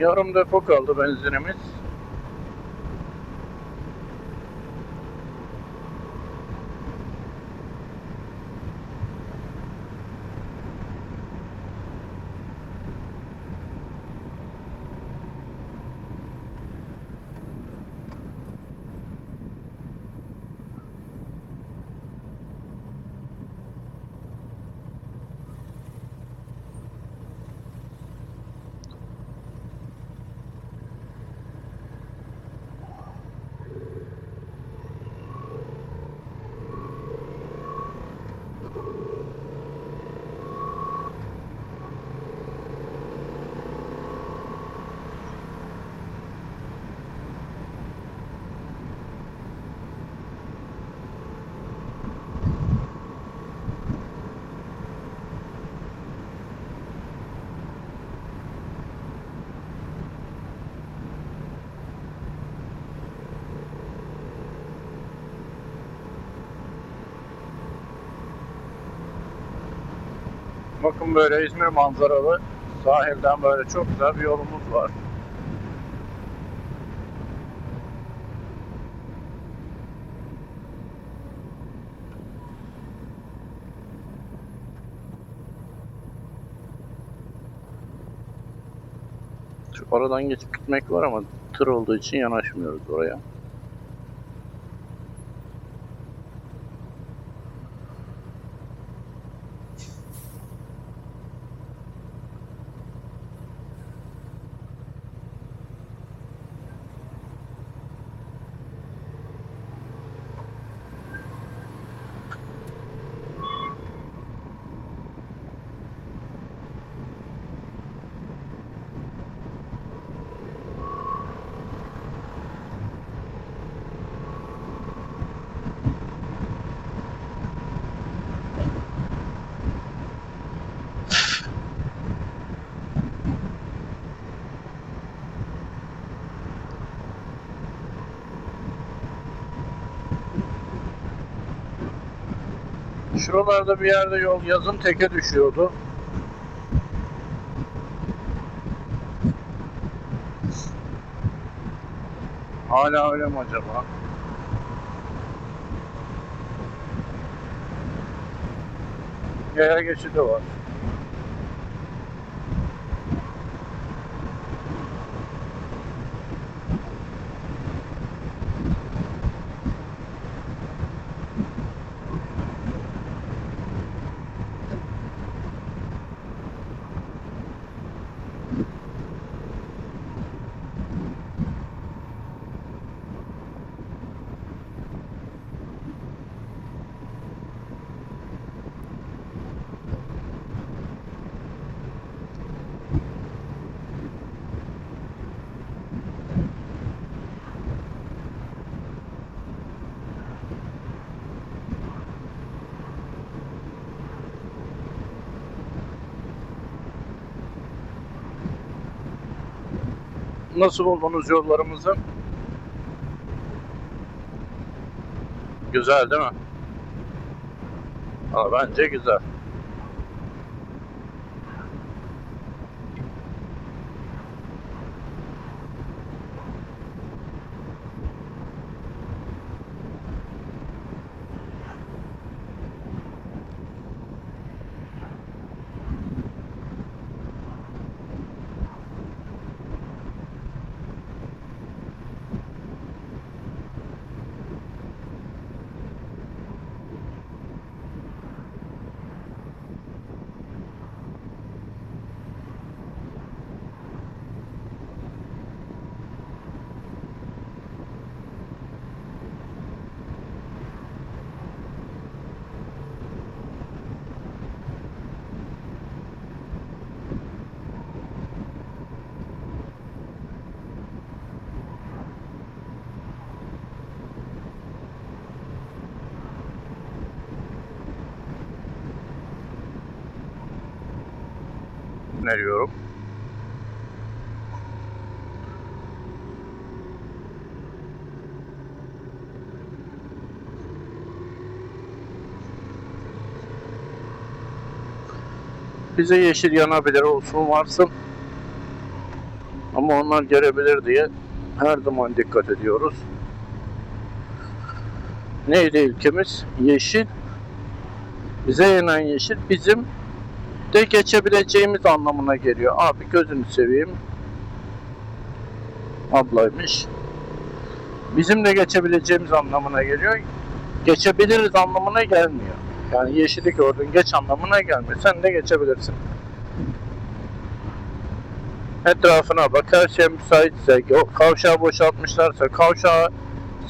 Yarım depo kaldı benzinimiz. Bakın böyle İzmir manzaralı sahilden böyle çok güzel bir yolumuz var. Şu aradan geçip gitmek var ama tır olduğu için yanaşmıyoruz oraya. Şuralarda bir yerde yol yazın teke düşüyordu. Hala öyle mi acaba? Yaya geçidi var. Nasıl buldunuz yollarımızı? Güzel değil mi? Bence güzel. Öneriyorum. Bize yeşil yanabilir, olsun varsın. Ama onlar gelebilir diye her zaman dikkat ediyoruz. Neydi ilkemiz? Yeşil. Bize yanan yeşil bizim de geçebileceğimiz anlamına geliyor. Abi gözünü seveyim. Ablaymış. Bizim de geçebileceğimiz anlamına geliyor. Geçebiliriz anlamına gelmiyor. Yani yeşili gördün geç anlamına gelmiyor. Sen de geçebilirsin. Etrafına bak, her şey müsaitse, kavşağı boşaltmışlarsa, kavşağı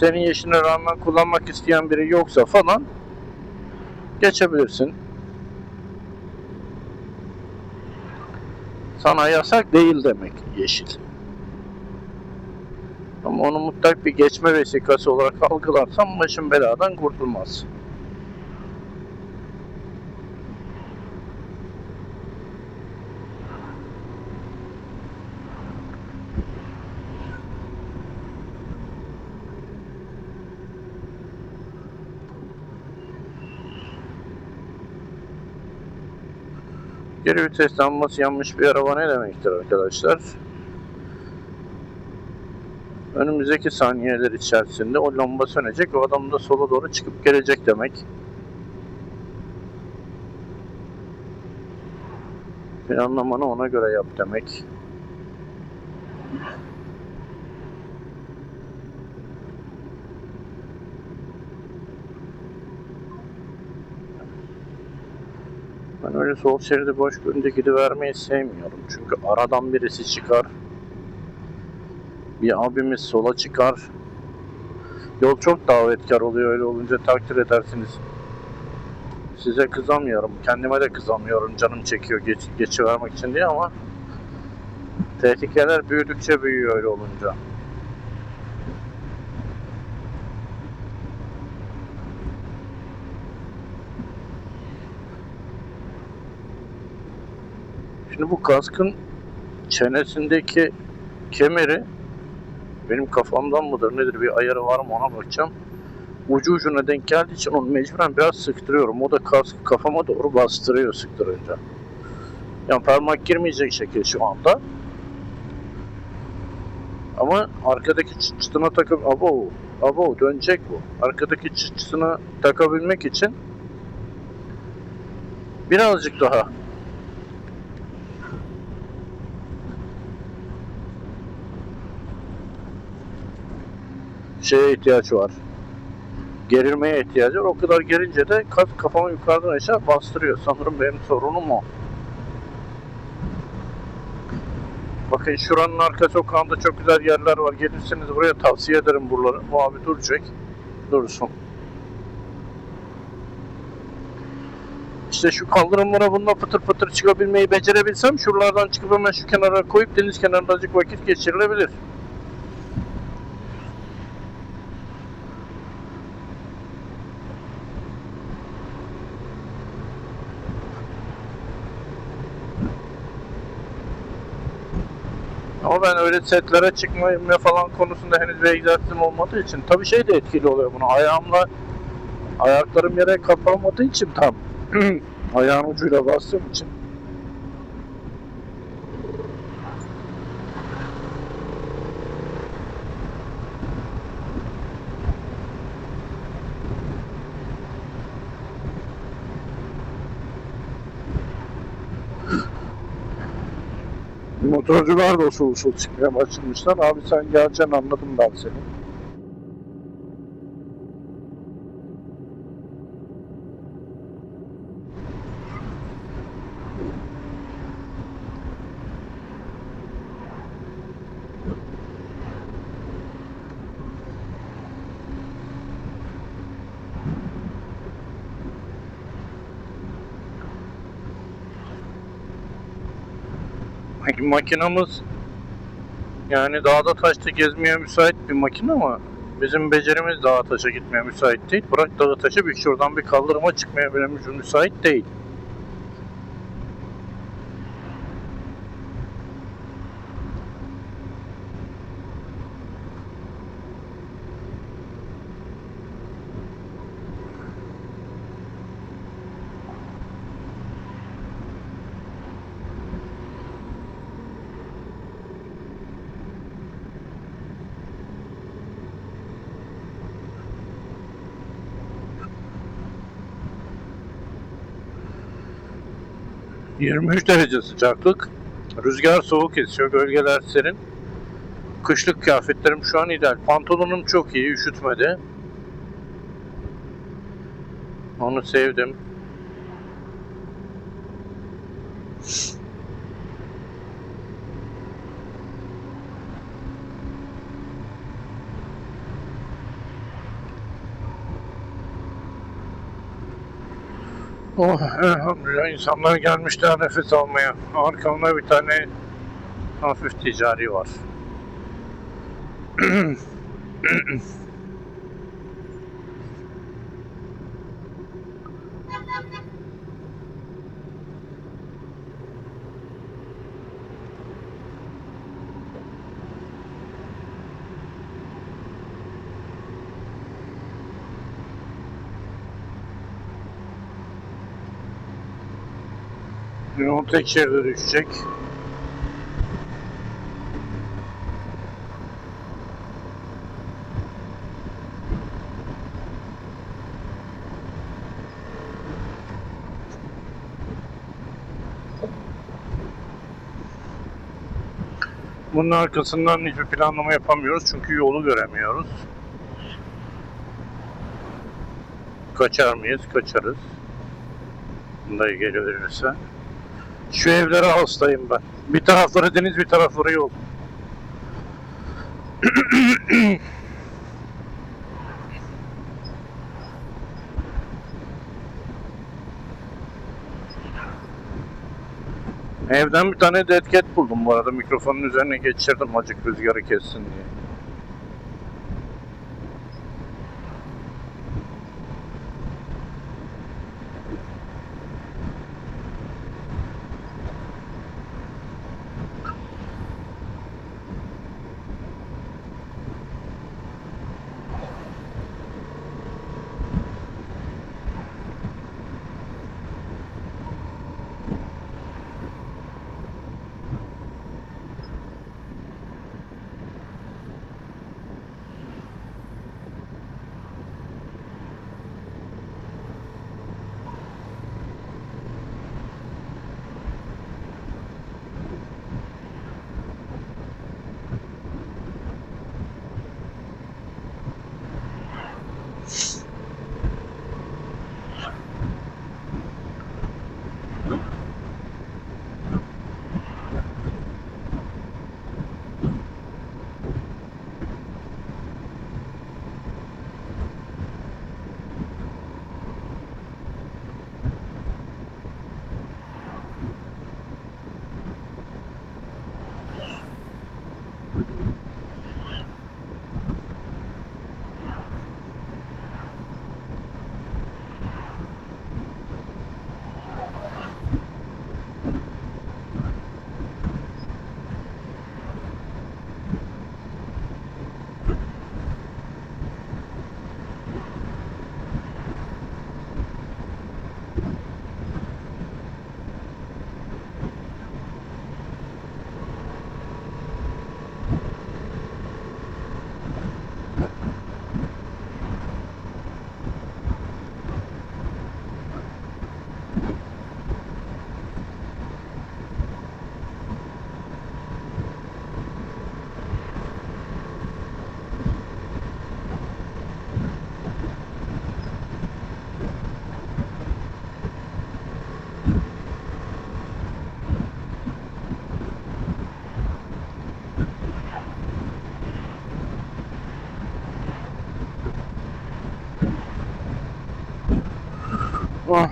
senin yeşiline rağmen kullanmak isteyen biri yoksa falan geçebilirsin. Sana yasak değil demek yeşil. Ama onu mutlak bir geçme vesikası olarak algılarsan başın beladan kurtulmaz. Geri vites lambası yanmış bir araba ne demektir arkadaşlar? Önümüzdeki saniyeler içerisinde o lamba sönecek, o adam da sola doğru çıkıp gelecek demek. Planlamanı ona göre yap demek. Ben öyle sol şeridi boş görünce gidivermeyi sevmiyorum. Çünkü aradan birisi çıkar. Bir abimiz sola çıkar. Yol çok davetkar oluyor, öyle olunca takdir edersiniz. Size kızamıyorum, kendime de kızamıyorum, canım çekiyor geçivermek için diye ama tehlikeler büyüdükçe büyüyor öyle olunca. Şimdi bu kaskın çenesindeki kemeri benim kafamdan mıdır nedir, bir ayarı var mı ona bakacağım. Ucu ucuna denk geldiği için onu mecburen biraz sıktırıyorum. O da kaskı kafama doğru bastırıyor sıktırınca. Yani parmak girmeyecek şekil şu anda. Ama arkadaki çıtına takıp abo dönecek bu. Arkadaki çıtına takabilmek için birazcık daha şeye ihtiyaç var. Gerilmeye ihtiyacı var. O kadar gerince de kafamı yukarıdan aşağı bastırıyor. Sanırım benim sorunum o. Bakın şuranın arka sokağında çok güzel yerler var. Gelirseniz buraya tavsiye ederim buraları. Bu abi duracak. Dursun. İşte şu kaldırımlara bununla pıtır pıtır çıkabilmeyi becerebilsem şuralardan çıkıp hemen şu kenara koyup deniz kenarında azıcık vakit geçirilebilir. Ama ben öyle setlere çıkma falan konusunda henüz bir egzersizim olmadığı için tabii şey de etkili oluyor buna. Ayaklarım yere kapanmadığı için tam ayağın ucuyla bastığım için. Motorcular da usul usul çıkmaya başlamışlar. Abi sen geleceksin, anladım ben seni. Makinamız yani dağda taşta gezmeye müsait bir makine ama bizim becerimiz dağa taşa gitmeye müsait değil. Bırak dağı taşı, bir şuradan bir kaldırıma çıkmaya bile müsait değil. ...23 derece sıcaklık. Rüzgar soğuk esiyor, gölgeler serin. Kışlık kıyafetlerim şu an ideal. Pantolonum çok iyi, üşütmedi. Onu sevdim. Oh, elhamdülillah insanlar gelmişler nefes almaya. Arkamda bir tane hafif ticari var. Limon tek şeride düşecek. Bunun arkasından hiçbir planlama yapamıyoruz çünkü yolu göremiyoruz. Kaçar mıyız? Kaçarız. Bunda gelebilirse. Şu evlere hastayım ben. Bir tarafları deniz, bir tarafları yol. Evden bir tane dead cat buldum bu arada. Mikrofonun üzerine geçirdim acık rüzgarı kessin diye. Oh.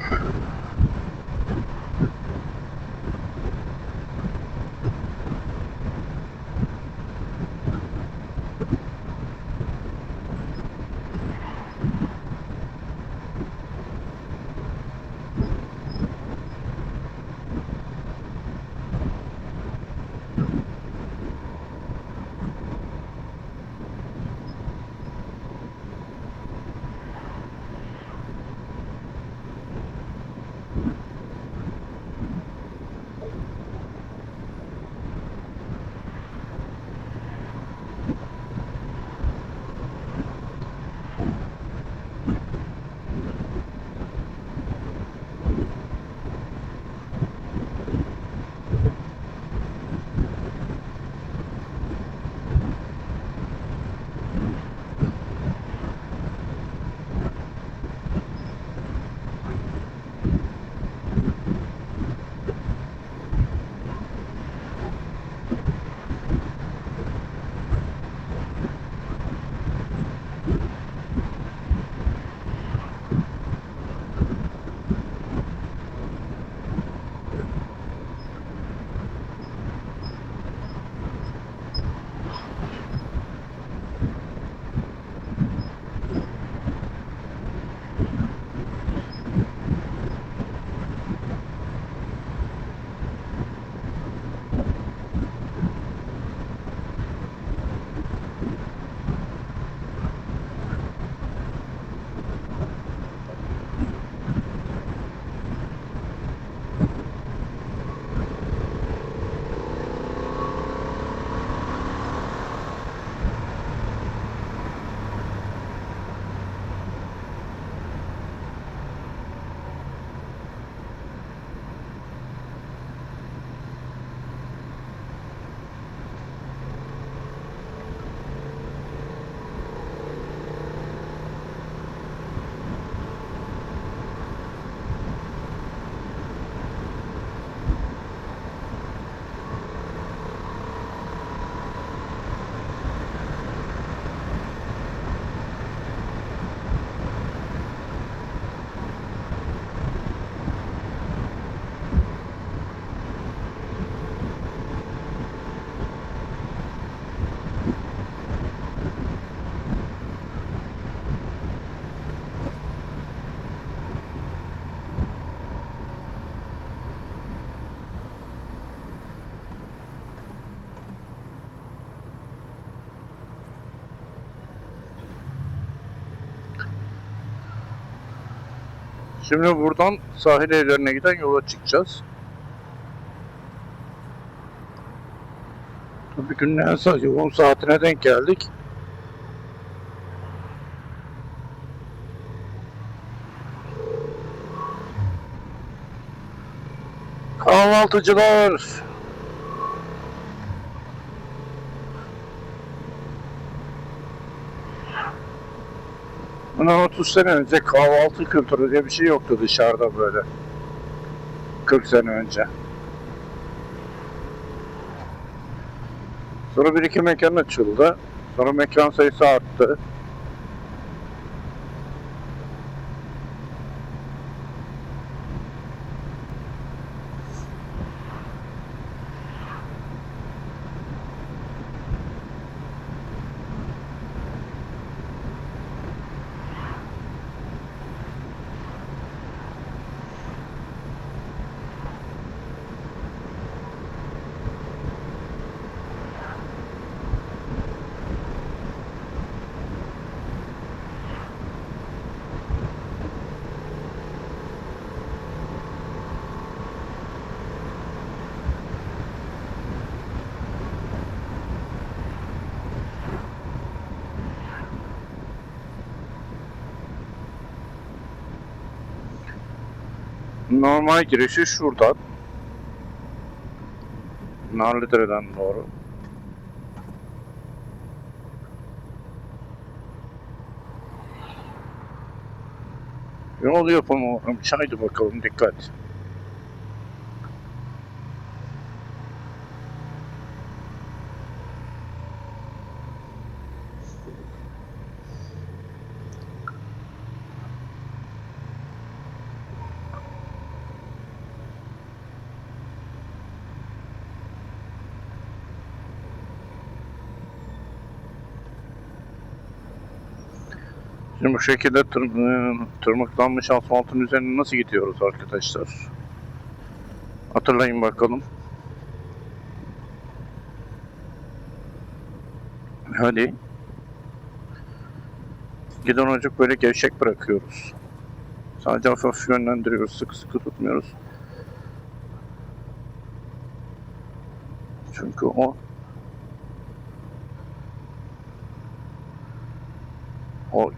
Şimdi buradan sahil evlerine giden yola çıkacağız. Tabii günün en yoğun saatine denk geldik. Kahvaltıcılar. Bundan 30 sene önce kahvaltı kültürü diye bir şey yoktu dışarıda böyle. 40 sene önce. Sonra bir iki mekan açıldı. Sonra mekan sayısı arttı. Normal girişi şuradan. Narlıdere'den doğru. Yol yapımı varmış. Haydi bakalım, dikkat. Şimdi bu şekilde tırmıklanmış asfaltın üzerine nasıl gidiyoruz arkadaşlar? Hatırlayın bakalım. Hadi. Giden ucuk böyle gevşek bırakıyoruz. Sadece hafif yönlendiriyoruz. Sıkı sıkı tutmuyoruz. Çünkü o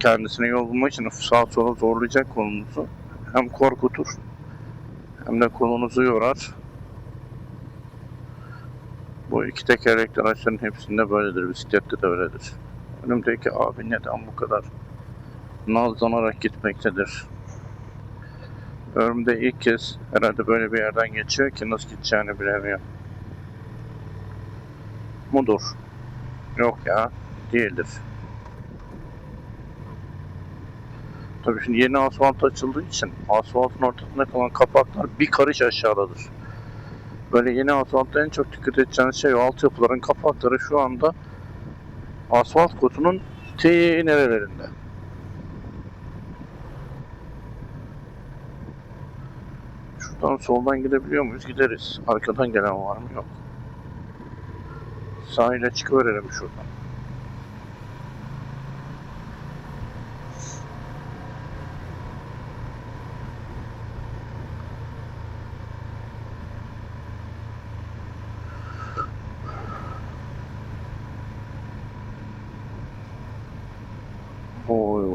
kendisine yol bulmak için sağa sola zorlayacak kolunuzu. Hem korkutur hem de kolunuzu yorar. Bu iki tekerlekli araçların hepsinde böyledir. Bisiklette de öyledir. Önümdeki abi neden bu kadar nazlanarak gitmektedir? Ömrümde ilk kez herhalde böyle bir yerden geçiyor ki nasıl gideceğini bilemiyor. Mudur? Yok ya, değildir. Tabii şimdi yeni asfalt açıldığı için asfaltın ortasında kalan kapaklar bir karış aşağıdadır. Böyle yeni asfaltta en çok dikkat edeceğiniz şey o altyapıların kapakları şu anda asfalt kotunun nerelerinde. Şuradan soldan gidebiliyor muyuz? Gideriz. Arkadan gelen var mı? Yok. Sahile çıkıverelim şuradan.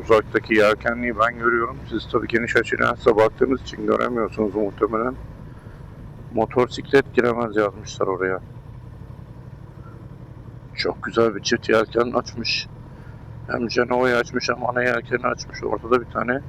Uzaktaki yelkenliği ben görüyorum. Siz tabii geniş açıyla baktığınız için göremiyorsunuz muhtemelen. Motosiklet giremez yazmışlar oraya. Çok güzel bir çift yelken açmış. Hem Cenova'yı açmış hem ana yelkeni açmış. Ortada bir tane.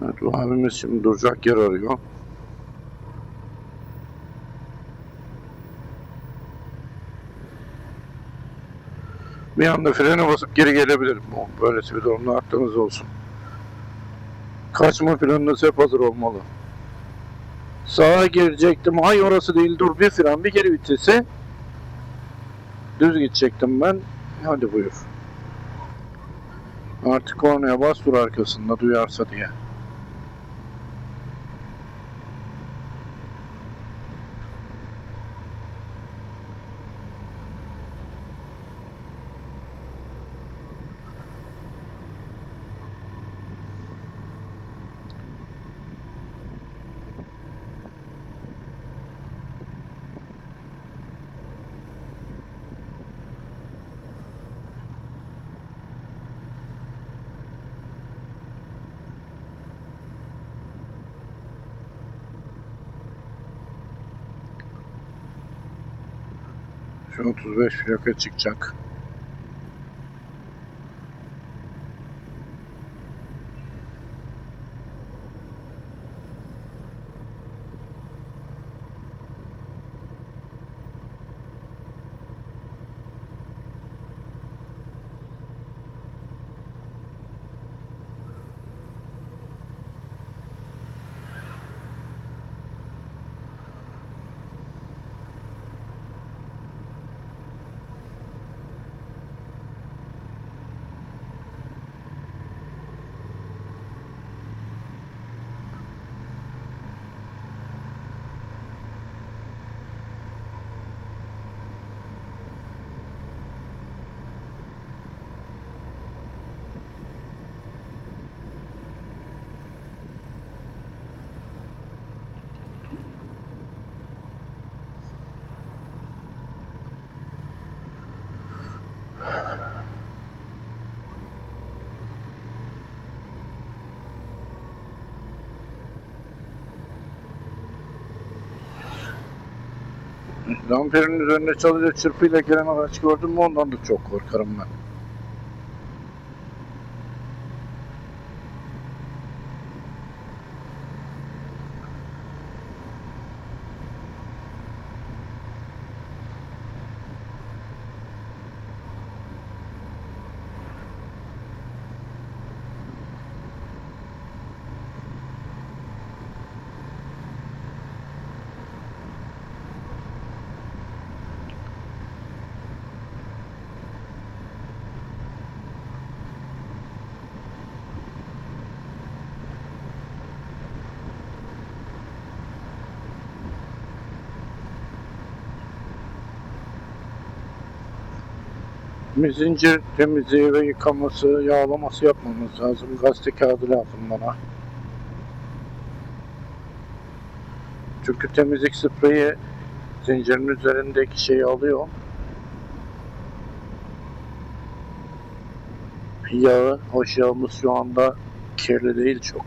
Evet, bu abimiz şimdi duracak yer arıyor. Bir anda frene basıp geri gelebilirim. Böylesi bir durumda aklınız olsun. Kaçma planınız hep hazır olmalı. Sağa girecektim. Ay orası değil, dur bir fren bir geri vitesi. Düz gidecektim ben. Hadi buyur. Artık kornaya bas, dur arkasında duyarsa diye. Şu 35 plaka çıkacak. Damperin üzerine çalıyla çırpıyla gelen araç gördüm mü ondan da çok korkarım ben. Zincir temizliği ve yıkaması, yağlaması yapmamız lazım. Gazete kağıdı lazım bana. Çünkü temizlik spreyi zincirin üzerindeki şeyi alıyor. Yağı, hoş yağımız şu anda kirli değil çok.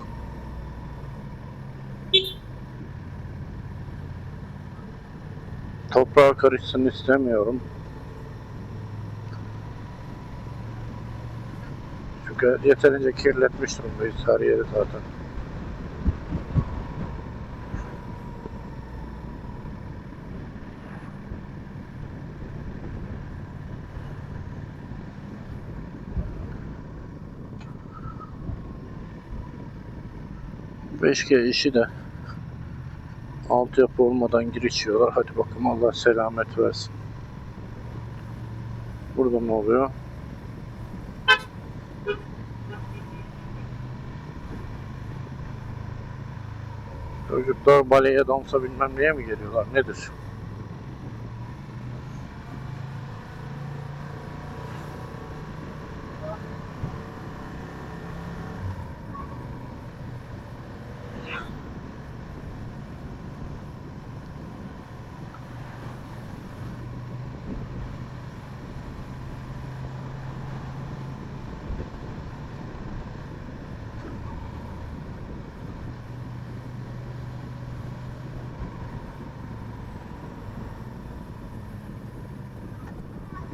Toprağa karışsın istemiyorum. Çünkü yeterince kirletmiş durumdayız her yeri zaten. Beşge işi de altyapı olmadan girişiyorlar. Hadi bakalım, Allah selamet versin. Burada ne oluyor? Çocuklar baleye, dansa bilmem neye mi geliyorlar? Nedir?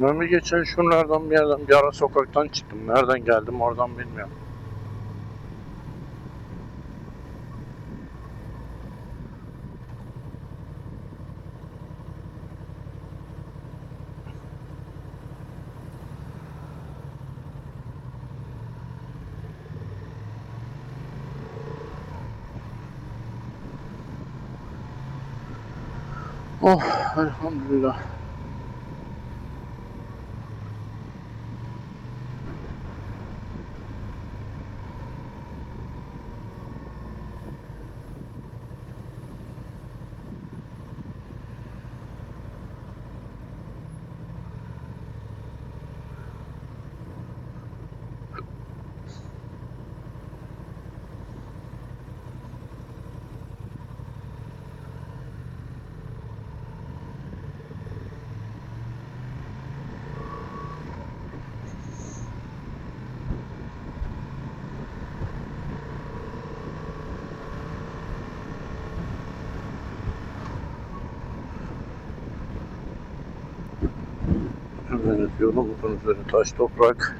Ben bir geçen şunlardan bir yerden, bir ara sokaktan çıktım. Nereden geldim oradan bilmiyorum. Oh, elhamdülillah. Evet, yolumuzun üzeri taş toprak.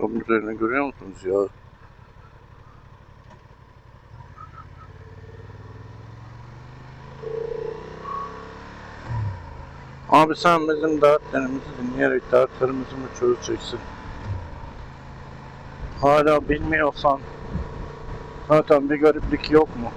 Yolun üzerine görüyor musunuz ya? Abi sen bizim dertlerimizi dinleyerek dertlerimizi mi çözeceksin? Hala bilmiyorsan zaten bir gariplik yok mu?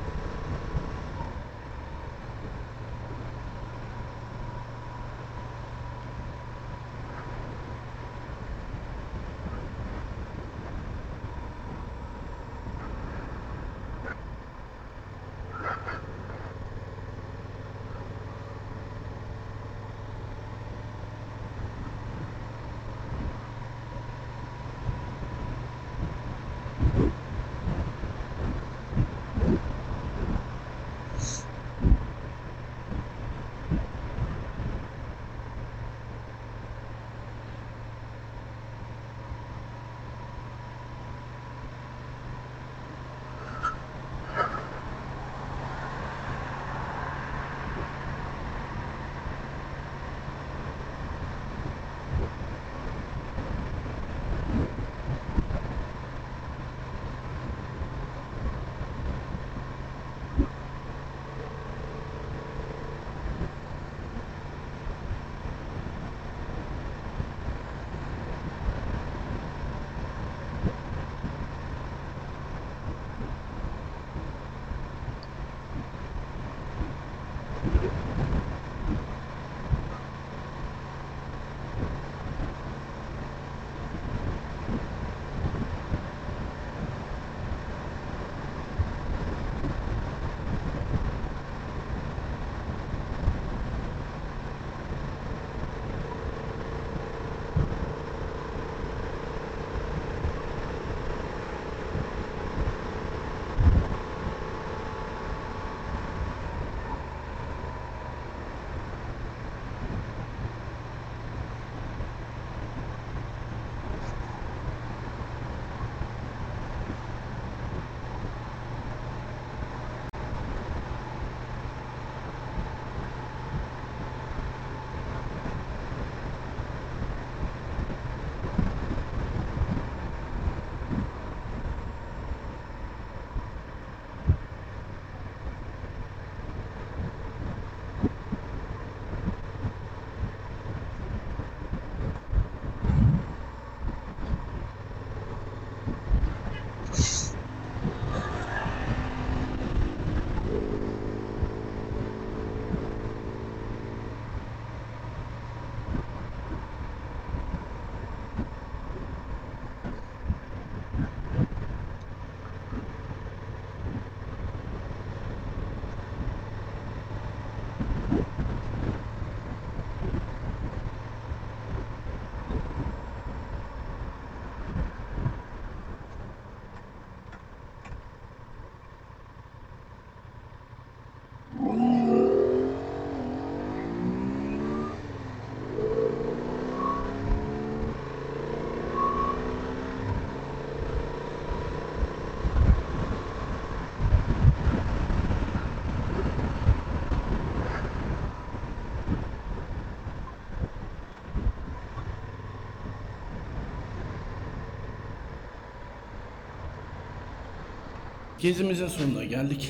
Gezimizin sonuna geldik.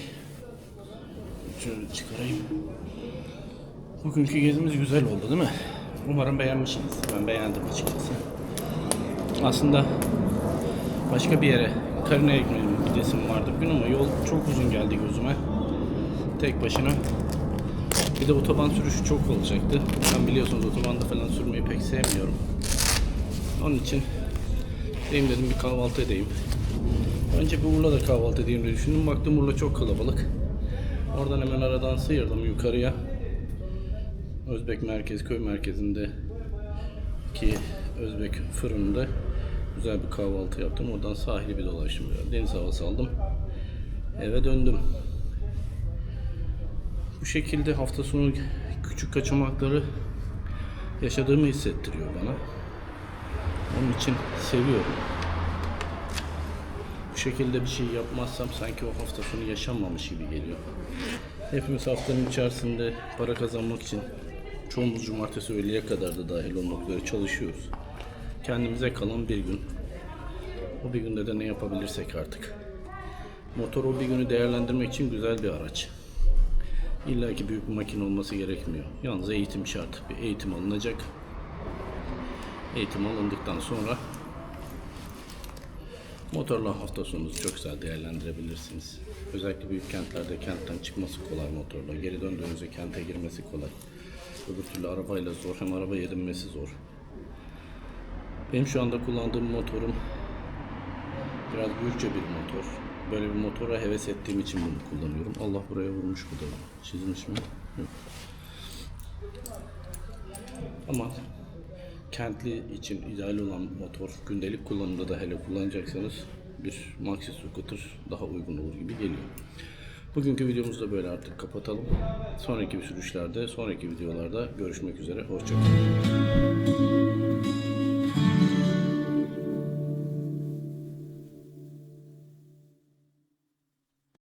Şöyle çıkarayım. Bugünkü gezimiz güzel oldu değil mi? Umarım beğenmişsiniz. Ben beğendim açıkçası. Aslında başka bir yere, Karina'ya gidesim vardı bugün ama yol çok uzun geldi gözüme. Tek başına. Bir de otoban sürüşü çok olacaktı. Ben biliyorsunuz otobanda falan sürmeyi pek sevmiyorum. Onun için dedim bir kahvaltı edeyim. Önce bir Urla'da kahvaltı edeyim diye düşündüm. Baktım Urla çok kalabalık. Oradan hemen aradan sıyırdım yukarıya. Özbek merkez, köy merkezindeki Özbek fırınında güzel bir kahvaltı yaptım. Oradan sahili bir dolaştım. Deniz havası aldım. Eve döndüm. Bu şekilde hafta sonu küçük kaçamakları yaşadığımı hissettiriyor bana. Onun için seviyorum. Bu şekilde bir şey yapmazsam sanki o hafta sonu yaşanmamış gibi geliyor. Hepimiz haftanın içerisinde para kazanmak için çoğumuz cumartesi öğleye kadar da dahil olmak üzere çalışıyoruz. Kendimize kalan bir gün. O bir günde de ne yapabilirsek artık. Motor o bir günü değerlendirmek için güzel bir araç. İlla ki büyük bir makine olması gerekmiyor. Yalnız eğitim şart. Bir eğitim alınacak. Eğitim alındıktan sonra motorla hafta sonunuzu çok güzel değerlendirebilirsiniz. Özellikle büyük kentlerde kentten çıkması kolay motorla. Geri döndüğünüzde kente girmesi kolay. Öbür türlü arabayla zor. Hem araba edinmesi zor. Benim şu anda kullandığım motorum biraz büyükçe bir motor. Böyle bir motora heves ettiğim için bunu kullanıyorum. Allah buraya vurmuş bu da. Çizmiş mi? Yok. Ama kentli için ideal olan motor, gündelik kullanımda da hele kullanacaksanız bir Maxi Scooter daha uygun olur gibi geliyor. Bugünkü videomuzu da böyle artık kapatalım. Sonraki sürüşlerde, sonraki videolarda görüşmek üzere. Hoşçakalın.